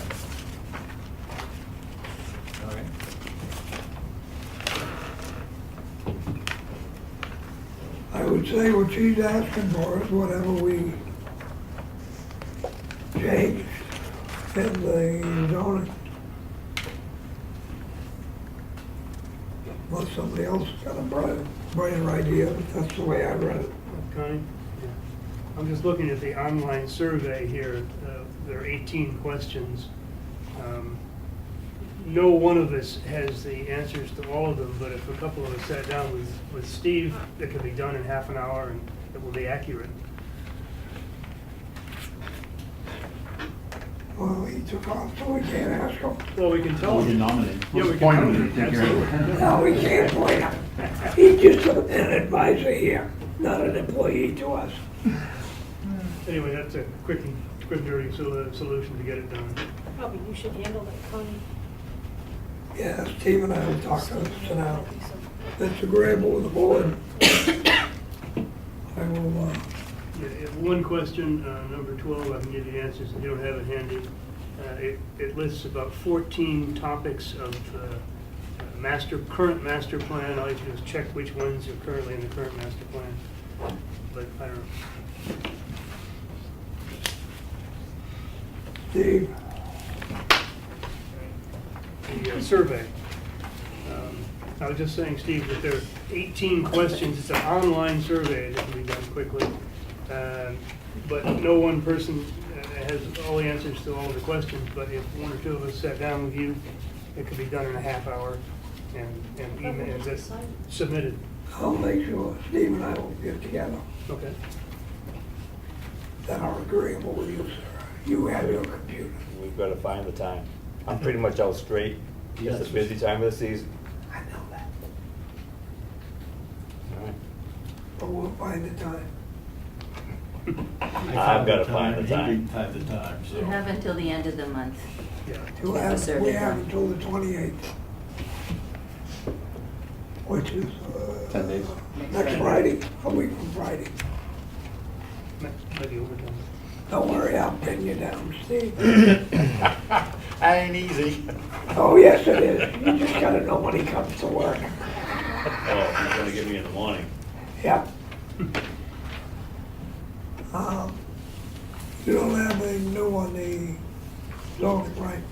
[SPEAKER 3] All right.
[SPEAKER 8] I would say what she's asking for is whatever we changed in the zoning. Unless somebody else got a brighter idea, but that's the way I read it.
[SPEAKER 6] Connie? Yeah. I'm just looking at the online survey here. There are 18 questions. No one of us has the answers to all of them, but if a couple of us sat down with Steve, it could be done in half an hour and it will be accurate.
[SPEAKER 8] Well, he took off, so we can't ask him.
[SPEAKER 6] Well, we can tell
[SPEAKER 10] We can
[SPEAKER 6] him.
[SPEAKER 10] nominate.
[SPEAKER 6] Yeah, we can
[SPEAKER 10] Appoint him
[SPEAKER 6] nominate,
[SPEAKER 10] to take care of it.
[SPEAKER 6] absolutely.
[SPEAKER 8] No, we can't point him. He's just an advisor here, not an employee to us.
[SPEAKER 6] Anyway, that's a quick and dirty solution to get it done.
[SPEAKER 5] Probably you should handle that, Connie.
[SPEAKER 8] Yeah, Steve and I will talk to this now. That's agreeable with the board. I will,
[SPEAKER 6] Yeah, one question, number 12, I can give you the answers if you don't have it handy. It lists about 14 topics of current master plan. All you have to do is check which ones are currently in the current master plan. But I don't know.
[SPEAKER 8] Steve,
[SPEAKER 6] The survey. I was just saying, Steve, that there are 18 questions. It's an online survey that can be done quickly. But no one person has all the answers to all of the questions. But if one or two of us sat down with you, it could be done in a half hour and email and just submitted.
[SPEAKER 8] I'll make sure Steve and I will get together
[SPEAKER 6] Okay.
[SPEAKER 8] that are agreeable with you, sir. You have your computer.
[SPEAKER 12] We've got to find the time. I'm pretty much out straight. It's a busy time of the season.
[SPEAKER 8] I know that.
[SPEAKER 12] All right.
[SPEAKER 8] But we'll find the time.
[SPEAKER 12] I've gotta find the time.
[SPEAKER 11] Time to time, so.
[SPEAKER 2] You have until the end of the month.
[SPEAKER 6] Yeah.
[SPEAKER 8] We
[SPEAKER 2] Yeah,
[SPEAKER 8] have
[SPEAKER 2] survey done.
[SPEAKER 8] until the 28th, which is
[SPEAKER 7] 10 days.
[SPEAKER 8] next Friday, a week from Friday.
[SPEAKER 6] Maybe overtime.
[SPEAKER 8] Don't worry, I'll pin you down, Steve.
[SPEAKER 3] That ain't easy.
[SPEAKER 8] Oh, yes, it is. You just gotta know when he comes to work.
[SPEAKER 12] Oh, he's gonna get me in the morning.
[SPEAKER 8] Yep. You don't have anything new on the zoning, right?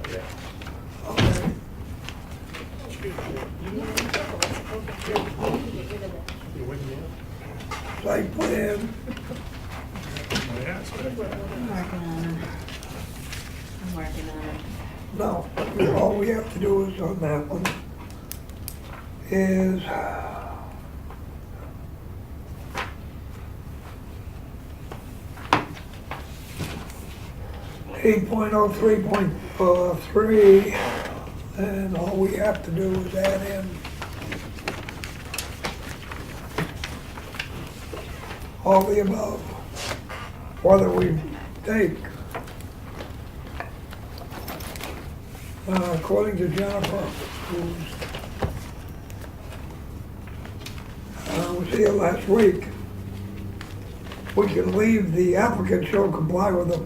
[SPEAKER 12] Yeah.
[SPEAKER 8] Okay.
[SPEAKER 6] You're waking me up.
[SPEAKER 8] Site plan,
[SPEAKER 2] I'm working on it.
[SPEAKER 8] no, all we have to do is on that one is eight point oh 3.3, and all we have to do is add in all the above, whether we take, according to Jennifer, who's was here last week, we can leave the applicant shall comply with the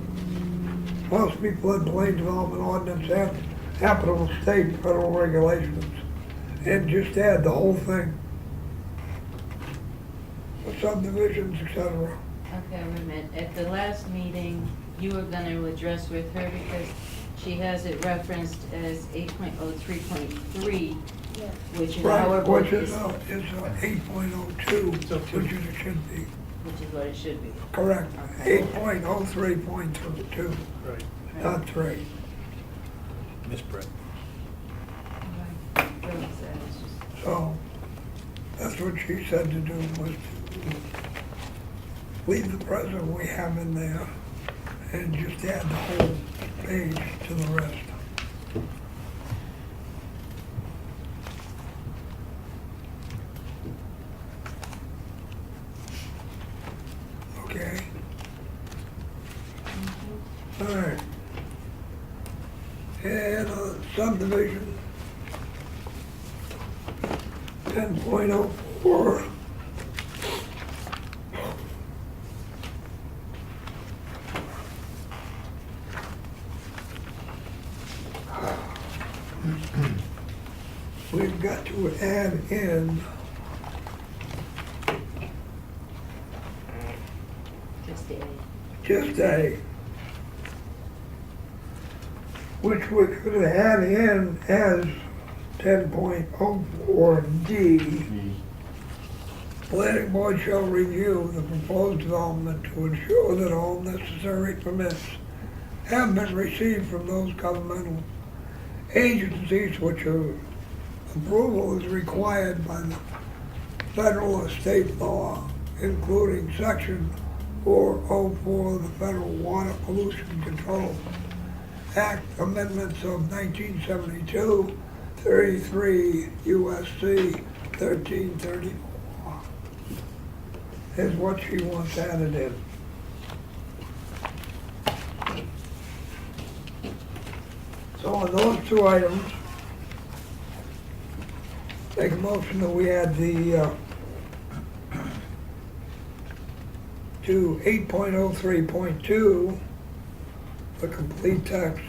[SPEAKER 8] Ossipee floodplain development ordinance and applicable state and federal regulations, and just add the whole thing. For subdivisions, etc.
[SPEAKER 2] Okay, wait a minute. At the last meeting, you were gonna address with her because she has it referenced as 8.03.3, which in our
[SPEAKER 8] Right,
[SPEAKER 2] book
[SPEAKER 8] which is 8.02, which it should be.
[SPEAKER 2] which is what it should be.
[SPEAKER 8] Correct,
[SPEAKER 2] Okay.
[SPEAKER 8] 8.03.2,
[SPEAKER 6] Right.
[SPEAKER 8] not 3.
[SPEAKER 3] Miss Brett.
[SPEAKER 2] Right. What was that? It's just-
[SPEAKER 8] So, that's what she said to do, was to leave the present we have in there and just add the whole page to the rest. Okay? All right. And subdivision 10.04. We've got to add in just a, which we could add in as 10.04D. Planning board shall review the proposed development to ensure that all necessary permits have been received from those governmental agencies which are approval is required by the federal or state law, including section 404 of the Federal Water Pollution Control Act amendments of 1972, 33 U.S.C. 1334 is what she wants added in. So on those two items, make a motion that we add the to 8.03.2, the complete text,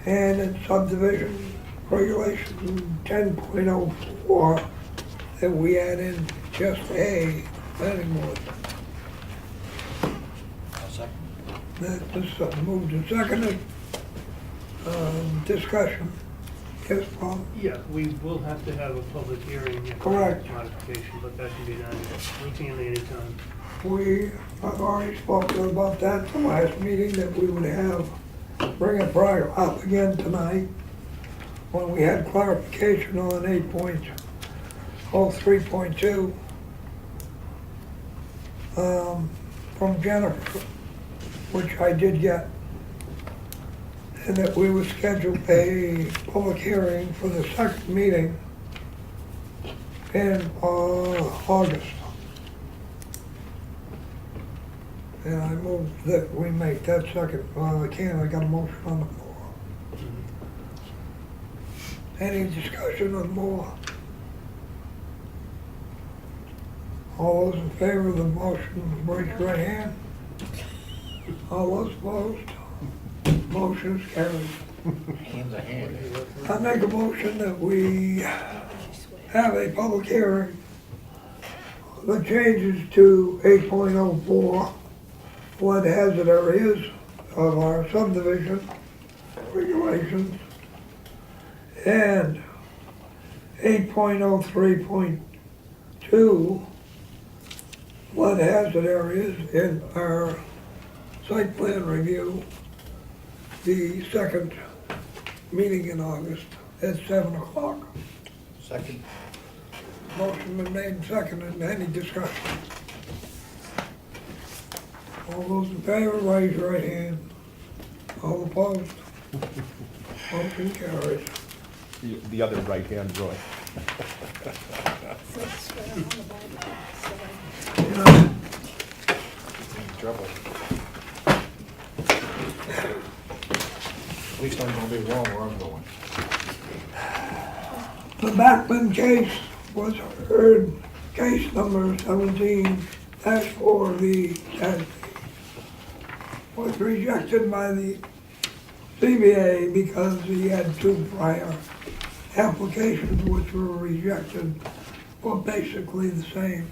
[SPEAKER 8] and in subdivision regulation 10.04, that we add in just a planning board. That is moved and seconded. Discussion. Yes, Paul?
[SPEAKER 6] Yeah, we will have to have a public hearing. if
[SPEAKER 8] Correct.
[SPEAKER 6] Modification, but that can be done routinely anytime.
[SPEAKER 8] We have already spoken about that at the last meeting, that we would have, bring it right up again tonight, when we had clarification on 8.03.2 from Jennifer, which I did get, and that we would schedule a public hearing for the second meeting in August. And I move that we make that second, I can't, I got a motion on the floor. Any discussion on more? All those in favor of the motion, raise your right hand. All those opposed? Motion is carried.
[SPEAKER 3] Hands are hands.
[SPEAKER 8] I make a motion that we have a public hearing that changes to 8.04 flood hazard areas of our subdivision regulations and 8.03.2 flood hazard areas in our site plan review, the second meeting in August at 7 o'clock.
[SPEAKER 3] Second.
[SPEAKER 8] Motion been made and seconded. Any discussion? All those in favor, raise your right hand. All opposed? Motion carries.
[SPEAKER 7] The other right hand, Roy.
[SPEAKER 3] Trouble. At least I'm gonna be wrong where I'm going.
[SPEAKER 8] The Backman case was heard, case number 17-4V was rejected by the CBA because he had two prior applications which were rejected for basically the same.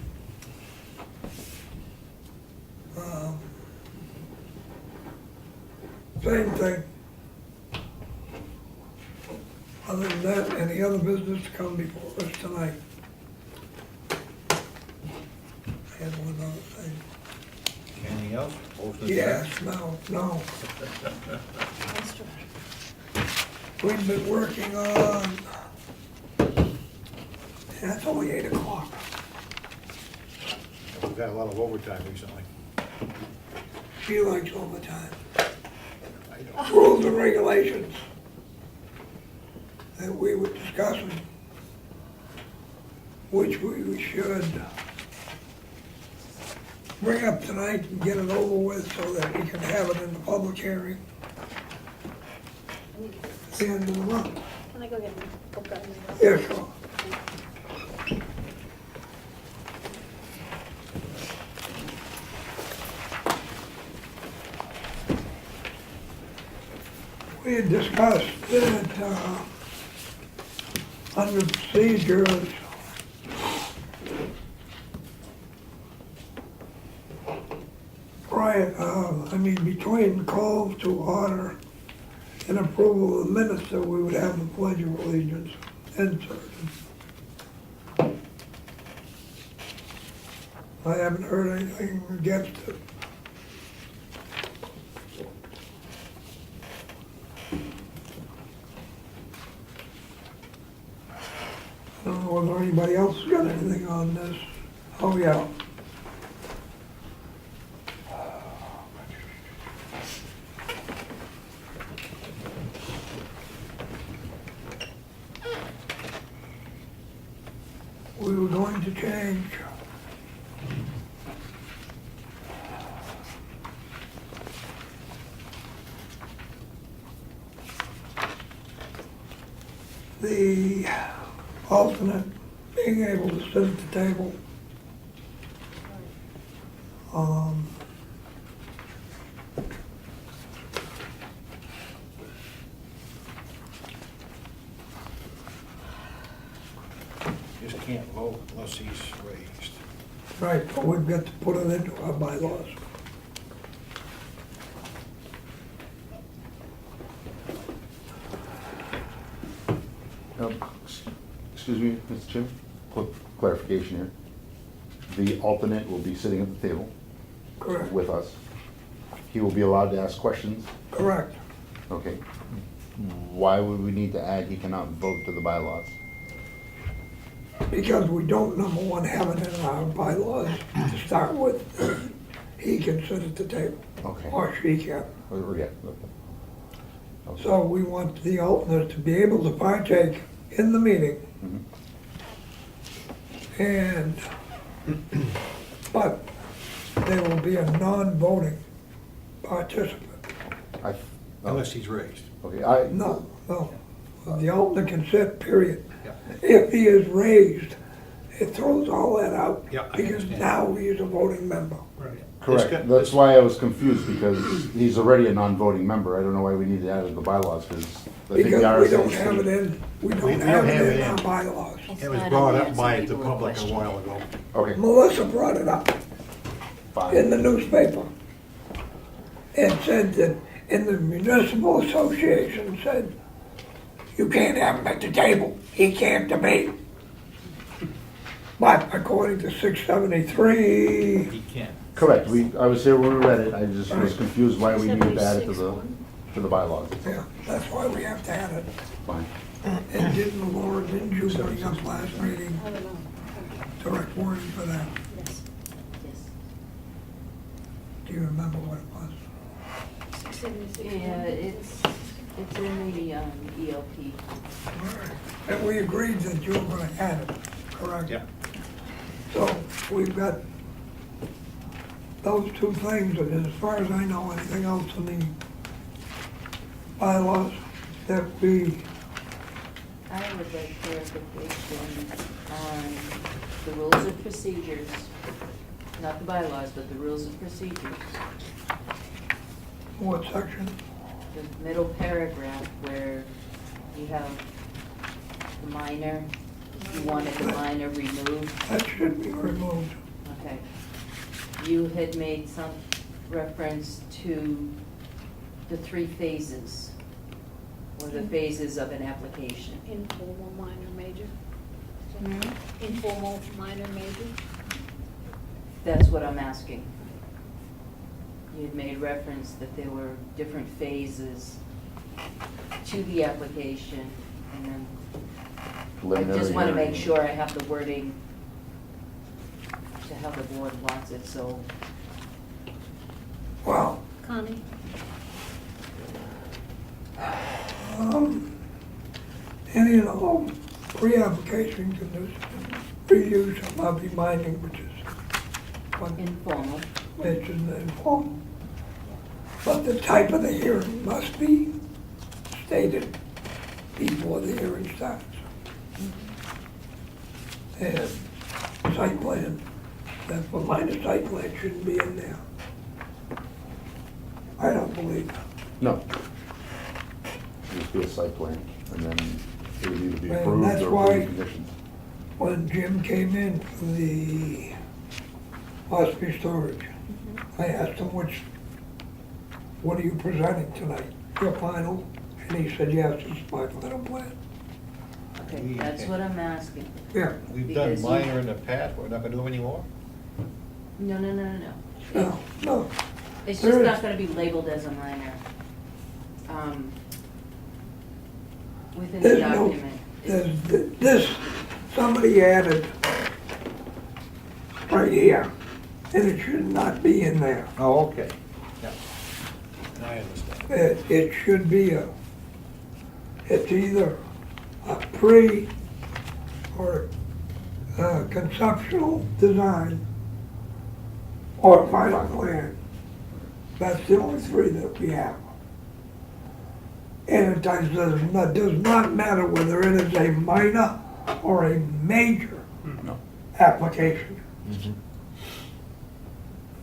[SPEAKER 8] Same thing. Other than that, any other business to come before us tonight? I had one other thing.
[SPEAKER 3] Anything else? Motion to
[SPEAKER 8] Yes, no. We've been working on, yeah, it's only 8 o'clock.
[SPEAKER 3] adjourn. We've had a lot of overtime recently.
[SPEAKER 8] She likes overtime. Rules and regulations that we were discussing, which we should bring up tonight and get it over with so that we can have it in the public hearing at the end of the month.
[SPEAKER 5] Can I go get my book?
[SPEAKER 8] Yeah, sure. We had discussed that under procedures, between call to order and approval of the minutes that we would have the Pledge of Allegiance inserted. I haven't heard anything against it. I don't know whether anybody else has got anything on this. Oh, yeah. We were going to change the alternate being able to sit at the table.
[SPEAKER 3] Just can't vote unless he's raised.
[SPEAKER 8] Right, but we've got to put it into our bylaws.
[SPEAKER 10] Excuse me, Mr. Chairman, quick clarification here. The alternate will be sitting at the table
[SPEAKER 8] Correct.
[SPEAKER 10] with us. He will be allowed to ask questions.
[SPEAKER 8] Correct.
[SPEAKER 10] Okay. Why would we need to add he cannot vote to the bylaws?
[SPEAKER 8] Because we don't, number one, have it in our bylaws to start with. He can sit at the table.
[SPEAKER 10] Okay.
[SPEAKER 8] Or she can.
[SPEAKER 10] Or, yeah. Okay.
[SPEAKER 8] So we want the alternate to be able to partake in the meeting.
[SPEAKER 10] Mhm.
[SPEAKER 8] And, but they will be a non-voting participant.
[SPEAKER 3] Unless he's raised.
[SPEAKER 7] Okay,
[SPEAKER 8] No, the alternate can sit, period.
[SPEAKER 3] Yeah.
[SPEAKER 8] If he is raised, it throws all that out.
[SPEAKER 3] Yeah, I
[SPEAKER 8] Because
[SPEAKER 3] understand.
[SPEAKER 8] now he is a voting member.
[SPEAKER 6] Right.
[SPEAKER 7] correct. That's why I was confused, because he's already a non-voting member. I don't know why we need to add it to the bylaws, because I think the
[SPEAKER 8] Because we
[SPEAKER 7] RSA
[SPEAKER 8] don't have it
[SPEAKER 7] state-
[SPEAKER 8] in, we
[SPEAKER 3] We
[SPEAKER 8] don't
[SPEAKER 3] don't
[SPEAKER 8] have
[SPEAKER 3] have
[SPEAKER 8] it
[SPEAKER 3] it
[SPEAKER 8] in
[SPEAKER 3] in.
[SPEAKER 8] our bylaws.
[SPEAKER 2] It's
[SPEAKER 3] It was
[SPEAKER 2] not
[SPEAKER 3] brought
[SPEAKER 2] an
[SPEAKER 3] up
[SPEAKER 2] answer
[SPEAKER 3] by the
[SPEAKER 2] people
[SPEAKER 3] public a
[SPEAKER 2] question.
[SPEAKER 3] while ago.
[SPEAKER 7] Okay,
[SPEAKER 8] Melissa brought it up in
[SPEAKER 7] fine.
[SPEAKER 8] the newspaper. And said that in the municipal association said, you can't have him at the table, he can't debate. But according to 673,
[SPEAKER 3] He can't.
[SPEAKER 7] Correct, I was here when we read it, I just was confused why we needed to add it to the bylaws.
[SPEAKER 8] yeah, that's why we have to add it.
[SPEAKER 7] Fine.
[SPEAKER 8] And didn't you bring up last meeting,
[SPEAKER 5] I don't know.
[SPEAKER 8] direct wording for that?
[SPEAKER 5] Yes.
[SPEAKER 2] Yes.
[SPEAKER 8] Do you remember what it was?
[SPEAKER 5] 676.
[SPEAKER 2] Yeah, it's in the ELP.
[SPEAKER 8] And we agreed that you were gonna add it, correct?
[SPEAKER 3] Yeah.
[SPEAKER 8] So we've got those two things, and as far as I know, anything else in the bylaws that we,
[SPEAKER 2] I would like clarification on the rules of procedures, not the bylaws, but the rules of procedures.
[SPEAKER 8] what section?
[SPEAKER 2] The middle paragraph where you have the minor, you wanted the minor removed.
[SPEAKER 8] That should be removed.
[SPEAKER 2] Okay. You had made some reference to the three phases, or the phases of an application.
[SPEAKER 5] Informal, minor, major. Informal, minor, major.
[SPEAKER 2] That's what I'm asking. You had made reference that there were different phases to the application, and then I
[SPEAKER 7] Preliminary
[SPEAKER 2] just want to
[SPEAKER 7] hearing.
[SPEAKER 2] make sure I have the wording to how the board wants it, so.
[SPEAKER 8] Well,
[SPEAKER 5] Connie?
[SPEAKER 8] any and all pre-application conditions, review shall not be binding, which is what
[SPEAKER 2] Informal.
[SPEAKER 8] mentioned in informal. But the type of the hearing must be stated before the hearing starts. And site plan, that for minor site plan shouldn't be in there. I don't believe.
[SPEAKER 7] No. Just be a site plan, and then it would either be
[SPEAKER 8] And
[SPEAKER 7] approved
[SPEAKER 8] that's
[SPEAKER 7] or
[SPEAKER 8] why-
[SPEAKER 7] approved conditions.
[SPEAKER 8] When Jim came in for the Ossipee storage, I asked him what are you presenting tonight? Your final? And he said, yes, it's my final plan.
[SPEAKER 2] Okay, that's what I'm asking.
[SPEAKER 8] Yeah,
[SPEAKER 3] We've done
[SPEAKER 2] Because you-
[SPEAKER 3] minor in the past, we're not gonna do them anymore?
[SPEAKER 2] No, no, no, no, no.
[SPEAKER 8] no,
[SPEAKER 2] It's
[SPEAKER 8] There
[SPEAKER 2] just
[SPEAKER 8] is-
[SPEAKER 2] not gonna be labeled as a minor. Within the
[SPEAKER 8] there's no,
[SPEAKER 2] document.
[SPEAKER 8] this, somebody added right here, and it should not be in there.
[SPEAKER 3] Oh, okay. Yeah. I understand.
[SPEAKER 8] It should be it's either a pre or conceptual design or final plan. That's the only three that we have. And it does not matter whether it is a minor or a major application.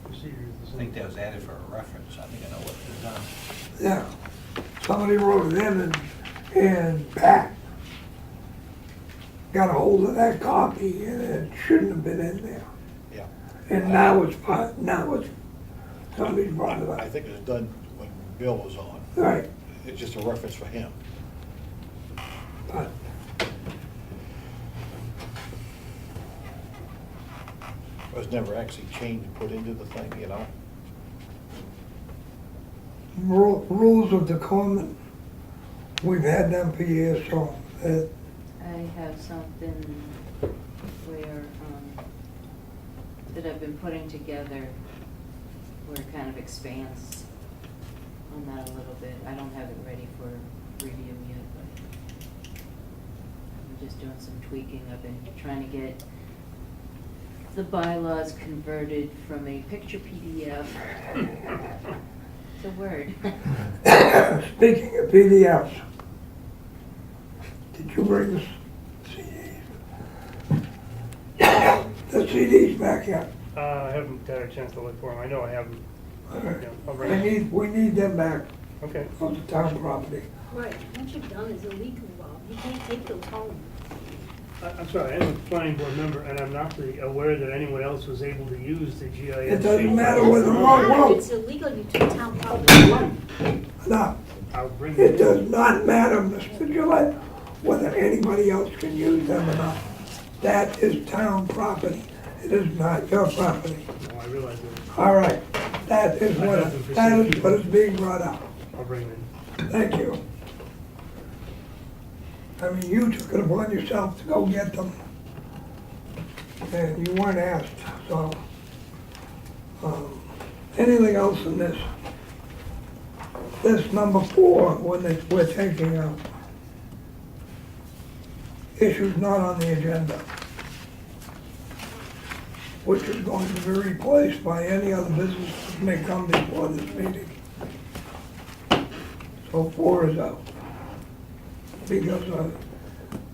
[SPEAKER 3] I think that was added for a reference, I think I know what they've done.
[SPEAKER 8] Yeah, somebody wrote it in and Pat got a hold of that copy and it shouldn't have been in there.
[SPEAKER 3] Yeah.
[SPEAKER 8] And now it's somebody's brought it
[SPEAKER 3] I
[SPEAKER 8] up.
[SPEAKER 3] think it was done when Bill was on.
[SPEAKER 8] Right,
[SPEAKER 3] It's just a reference for him.
[SPEAKER 8] but
[SPEAKER 3] It was never actually changed and put into the thing, you know?
[SPEAKER 8] rules of decorum, we've had them for years, so
[SPEAKER 2] I have something where, that I've been putting together where it kind of expands on that a little bit. I don't have it ready for review yet, but I'm just doing some tweaking. I've been trying to get the bylaws converted from a picture PDF to Word.
[SPEAKER 8] Speaking of PDFs, did you bring the CDs? The CDs back yet?
[SPEAKER 6] I haven't had a chance to look for them. I know I have them.
[SPEAKER 8] All right.
[SPEAKER 6] Yeah, I'll bring them.
[SPEAKER 8] We need them back
[SPEAKER 6] Okay.
[SPEAKER 8] on the town property.
[SPEAKER 5] Right, what you've done is illegal, Bob. You can't take those home.
[SPEAKER 6] I'm sorry, I'm a planning board member, and I'm not aware that anyone else was able to use the GIS.
[SPEAKER 8] It doesn't matter
[SPEAKER 5] It
[SPEAKER 8] whether,
[SPEAKER 5] doesn't matter.
[SPEAKER 8] whoa,
[SPEAKER 5] It's illegal, you took town property home.
[SPEAKER 8] no,
[SPEAKER 6] I'll bring
[SPEAKER 8] it
[SPEAKER 6] them.
[SPEAKER 8] does not matter, Mr. Gillette, whether anybody else can use them or not. That is town property. It is not your property.
[SPEAKER 6] No, I realize that.
[SPEAKER 8] All right, that is what is being brought up.
[SPEAKER 6] I'll bring them.
[SPEAKER 8] Thank you. I mean, you took it upon yourself to go get them, and you weren't asked, so. Anything else in this? This number 4, we're taking up. Issues not on the agenda, which is going to be replaced by any other business that may come before this meeting. So 4 is out. Because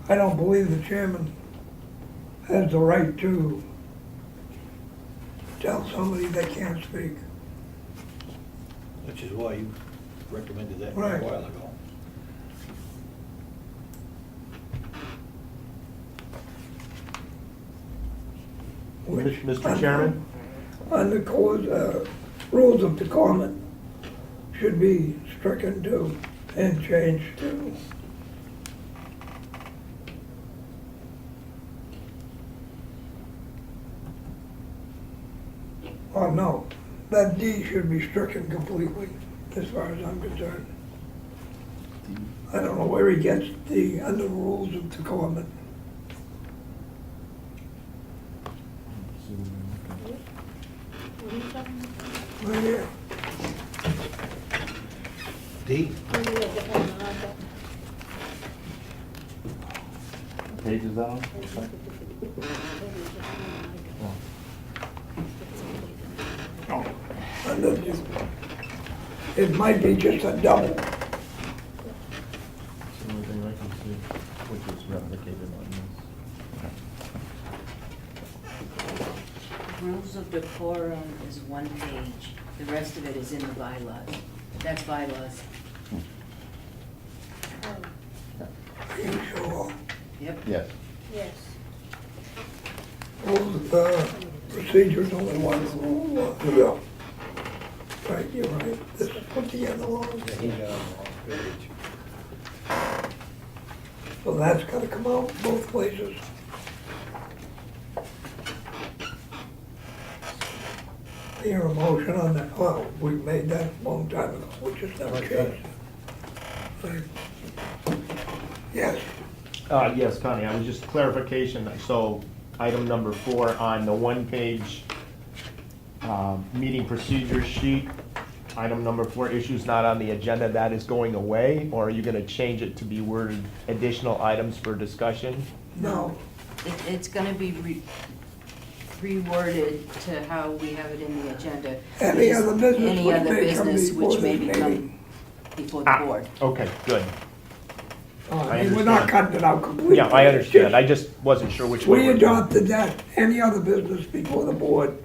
[SPEAKER 8] I don't believe the chairman has the right to tell somebody they can't speak.
[SPEAKER 13] Which is why you recommended that
[SPEAKER 8] Right.
[SPEAKER 13] a while ago.
[SPEAKER 8] Which,
[SPEAKER 7] Mr. Chairman?
[SPEAKER 8] under rules of decorum, should be stricken to and changed to. Oh, no, that D should be stricken completely, as far as I'm concerned. I don't know where he gets the under rules of decorum.
[SPEAKER 5] What are you talking about?
[SPEAKER 8] Right here.
[SPEAKER 13] D?
[SPEAKER 5] Oh, yeah, the one, okay.
[SPEAKER 12] What page is that on?
[SPEAKER 8] Under the- It might be just a double.
[SPEAKER 7] It's the only thing I can see, which is replicated on this.
[SPEAKER 2] Rules of decorum is 1 page. The rest of it is in the bylaws. That's bylaws.
[SPEAKER 8] Are you sure?
[SPEAKER 2] Yep.
[SPEAKER 7] Yes.
[SPEAKER 5] Yes.
[SPEAKER 8] Rules of procedures, only one rule. Yeah. Right, you're right. This is put together wrong.
[SPEAKER 13] Yeah, he got it on the wrong page.
[SPEAKER 8] So that's gotta come out both places. I hear a motion on that. Well, we made that a long time ago. We just never changed it. Right. Yes.
[SPEAKER 7] Yes, Connie, I was just clarification, so item number 4 on the 1-page meeting procedures sheet, item number 4, issues not on the agenda, that is going away, or are you gonna change it to be worded additional items for discussion?
[SPEAKER 8] No.
[SPEAKER 2] It's gonna be reworded to how we have it in the agenda.
[SPEAKER 8] Any other business
[SPEAKER 2] Any
[SPEAKER 8] which
[SPEAKER 2] other
[SPEAKER 8] may come
[SPEAKER 2] business
[SPEAKER 8] before
[SPEAKER 2] which may
[SPEAKER 8] this
[SPEAKER 2] become
[SPEAKER 8] meeting.
[SPEAKER 2] before the board.
[SPEAKER 7] Okay, good.
[SPEAKER 8] I mean, we're not
[SPEAKER 7] understand.
[SPEAKER 8] cutting it out completely.
[SPEAKER 7] Yeah, I
[SPEAKER 8] It's
[SPEAKER 7] understand,
[SPEAKER 8] just-
[SPEAKER 7] I just wasn't sure which way.
[SPEAKER 8] We
[SPEAKER 7] we're going.
[SPEAKER 8] adopted that, any other business before the board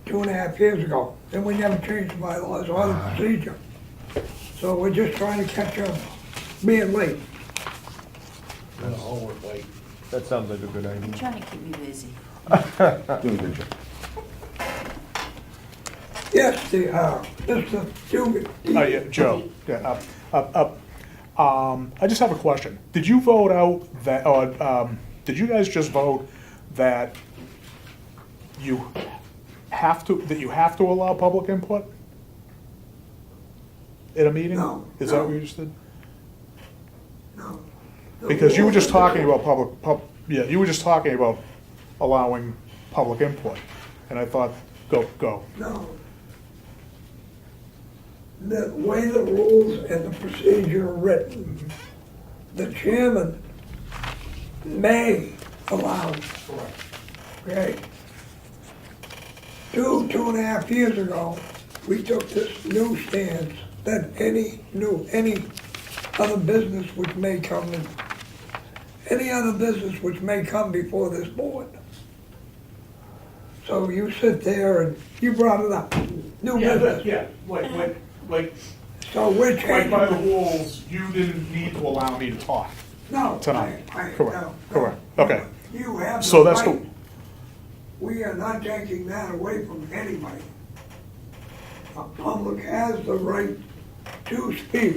[SPEAKER 8] 2.5 years ago. Then we never changed the bylaws or the procedure. So we're just trying to catch up, being late.
[SPEAKER 13] Doing homework late.
[SPEAKER 7] That sounds like a good
[SPEAKER 2] I'm
[SPEAKER 7] idea.
[SPEAKER 2] trying to keep me busy.
[SPEAKER 10] Doing a good job.
[SPEAKER 8] Yes, Mr. Dugan.
[SPEAKER 1] Yeah, Joe. Yeah, I just have a question. Did you vote out that, did you guys just vote that you have to allow public input in a meeting?
[SPEAKER 8] No,
[SPEAKER 1] Is that
[SPEAKER 8] no.
[SPEAKER 1] what you just did?
[SPEAKER 8] No.
[SPEAKER 1] Because you were just talking about you were just talking about allowing public input, and I thought, go.
[SPEAKER 8] No. The way the rules and the procedure are written, the chairman may allow. Okay? 2 and a half years ago, we took this new stance that any other business which may come in, any other business which may come before this board. So you sit there and you brought it up, new business.
[SPEAKER 1] Yeah, like,
[SPEAKER 8] So we're
[SPEAKER 1] like by the
[SPEAKER 8] changing.
[SPEAKER 1] rules, you didn't need to allow me to talk
[SPEAKER 8] No.
[SPEAKER 1] tonight.
[SPEAKER 8] I-
[SPEAKER 1] Correct,
[SPEAKER 8] no,
[SPEAKER 1] correct,
[SPEAKER 8] no.
[SPEAKER 1] okay.
[SPEAKER 8] You have
[SPEAKER 1] So
[SPEAKER 8] the
[SPEAKER 1] that's the,
[SPEAKER 8] right. We are not taking that away from anybody. The public has the right to speak.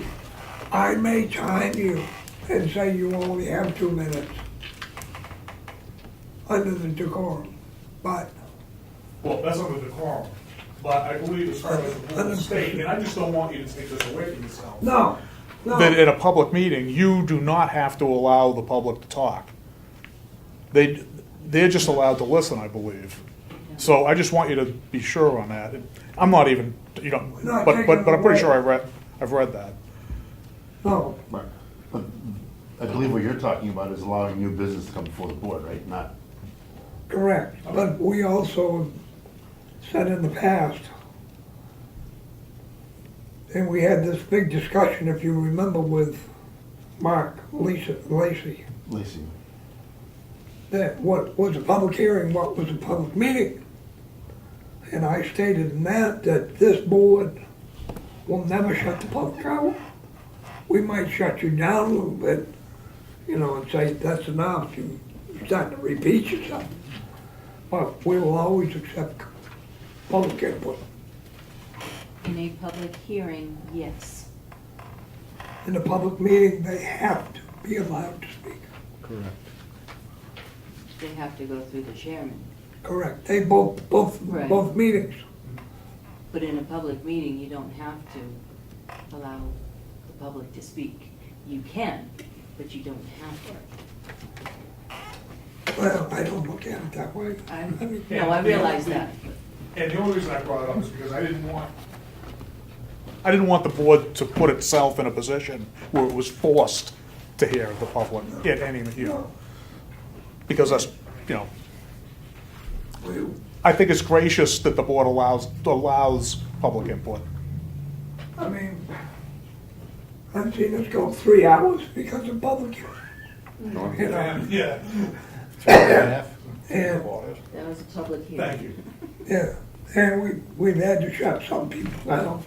[SPEAKER 8] I may time you and say you only have 2 minutes under the decorum, but
[SPEAKER 1] well, that's under the decorum, but I believe as far as the rules state, and I just don't want you to take this away from yourself.
[SPEAKER 8] no,
[SPEAKER 1] That
[SPEAKER 8] no.
[SPEAKER 1] in a public meeting, you do not have to allow the public to talk. They're just allowed to listen, I believe. So I just want you to be sure on that. I'm not even,
[SPEAKER 8] Not
[SPEAKER 1] but
[SPEAKER 8] taking
[SPEAKER 1] I'm pretty
[SPEAKER 8] away.
[SPEAKER 1] sure I've read that.
[SPEAKER 8] No,
[SPEAKER 10] Right. But I believe what you're talking about is allowing new business to come before the board, right? Not,
[SPEAKER 8] correct. But we also said in the past, and we had this big discussion, if you remember, with Mark Lacy,
[SPEAKER 10] Lacy.
[SPEAKER 8] that what was a public hearing, what was a public meeting. And I stated in that this board will never shut the public out. We might shut you down a little bit, and say, that's enough, you're starting to repeat yourself. But we will always accept public input.
[SPEAKER 2] In a public hearing, yes.
[SPEAKER 8] In a public meeting, they have to be allowed to speak.
[SPEAKER 3] Correct.
[SPEAKER 2] They have to go through the chairman.
[SPEAKER 8] Correct. They both
[SPEAKER 2] Right.
[SPEAKER 8] meetings.
[SPEAKER 2] But in a public meeting, you don't have to allow the public to speak. You can, but you don't have to.
[SPEAKER 8] Well, I don't look at it that way.
[SPEAKER 2] No, I realize that.
[SPEAKER 1] And the only reason I brought it up is because I didn't want the board to put itself in a position where it was forced to hear the public at any, because that's, I think it's gracious that the board allows public input.
[SPEAKER 8] I mean, I've seen us go 3 hours because of public hearing.
[SPEAKER 1] Yeah.
[SPEAKER 3] 3.5.
[SPEAKER 8] And,
[SPEAKER 2] That was a public hearing.
[SPEAKER 1] Thank you.
[SPEAKER 8] yeah, and we've had to shut some people down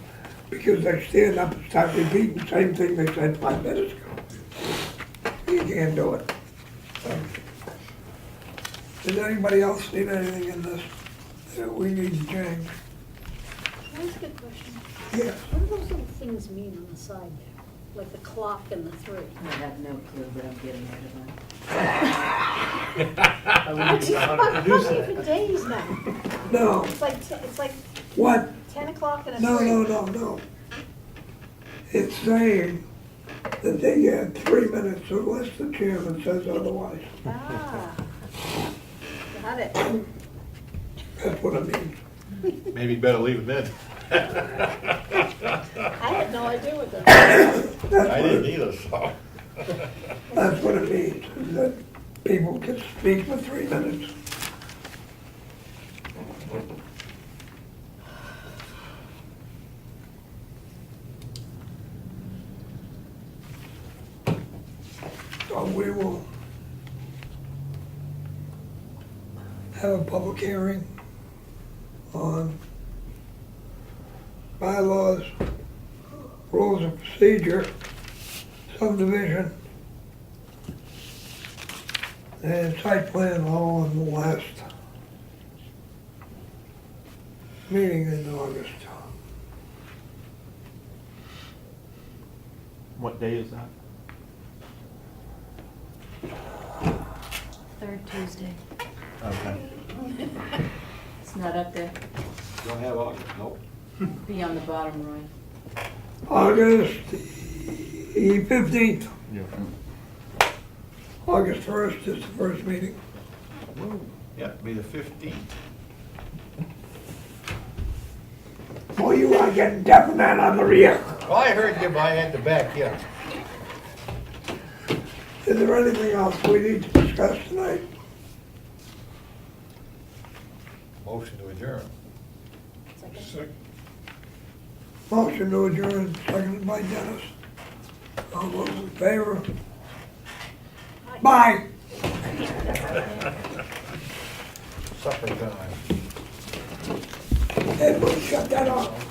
[SPEAKER 8] because they stand up and start repeating the same thing they said 5 minutes ago. You can't do it. Does anybody else need anything in this that we need to change?
[SPEAKER 5] Can I ask a question?
[SPEAKER 8] Yes.
[SPEAKER 5] What do those little things mean on the side there? Like the clock and the 3?
[SPEAKER 2] I have no clue, but I'm getting rid of them.
[SPEAKER 6] I wouldn't even know how to
[SPEAKER 5] I've
[SPEAKER 6] produce
[SPEAKER 5] been looking for
[SPEAKER 6] that.
[SPEAKER 5] days now.
[SPEAKER 8] No,
[SPEAKER 5] It's like
[SPEAKER 8] what?
[SPEAKER 5] 10 o'clock and a 3.
[SPEAKER 8] No. It's saying that they get 3 minutes unless the chairman says otherwise.
[SPEAKER 5] Ah, got it.
[SPEAKER 8] That's what it means.
[SPEAKER 3] Maybe better leave them in.
[SPEAKER 5] I had no idea what that was.
[SPEAKER 3] I didn't either, so.
[SPEAKER 8] That's what it means, is that people can speak for 3 minutes. So we will have a public hearing on bylaws, rules of procedure, subdivision, and site plan all in the last meeting in August.
[SPEAKER 7] What day is that?
[SPEAKER 2] Third Tuesday.
[SPEAKER 7] Okay.
[SPEAKER 2] It's not up there.
[SPEAKER 3] Don't have August, nope.
[SPEAKER 2] Be on the bottom, Roy.
[SPEAKER 8] August the 15th. August 1st is the first meeting.
[SPEAKER 3] Yep, be the 15th.
[SPEAKER 8] Boy, you are getting deaf and that on the rear.
[SPEAKER 3] Well, I heard you by at the back, yeah.
[SPEAKER 8] Is there anything else we need to discuss tonight?
[SPEAKER 3] Motion to adjourn.
[SPEAKER 5] Second.
[SPEAKER 8] Motion to adjourn, seconded by Dennis. All those in favor? Bye.
[SPEAKER 3] Supper time.
[SPEAKER 8] Everybody shut that off.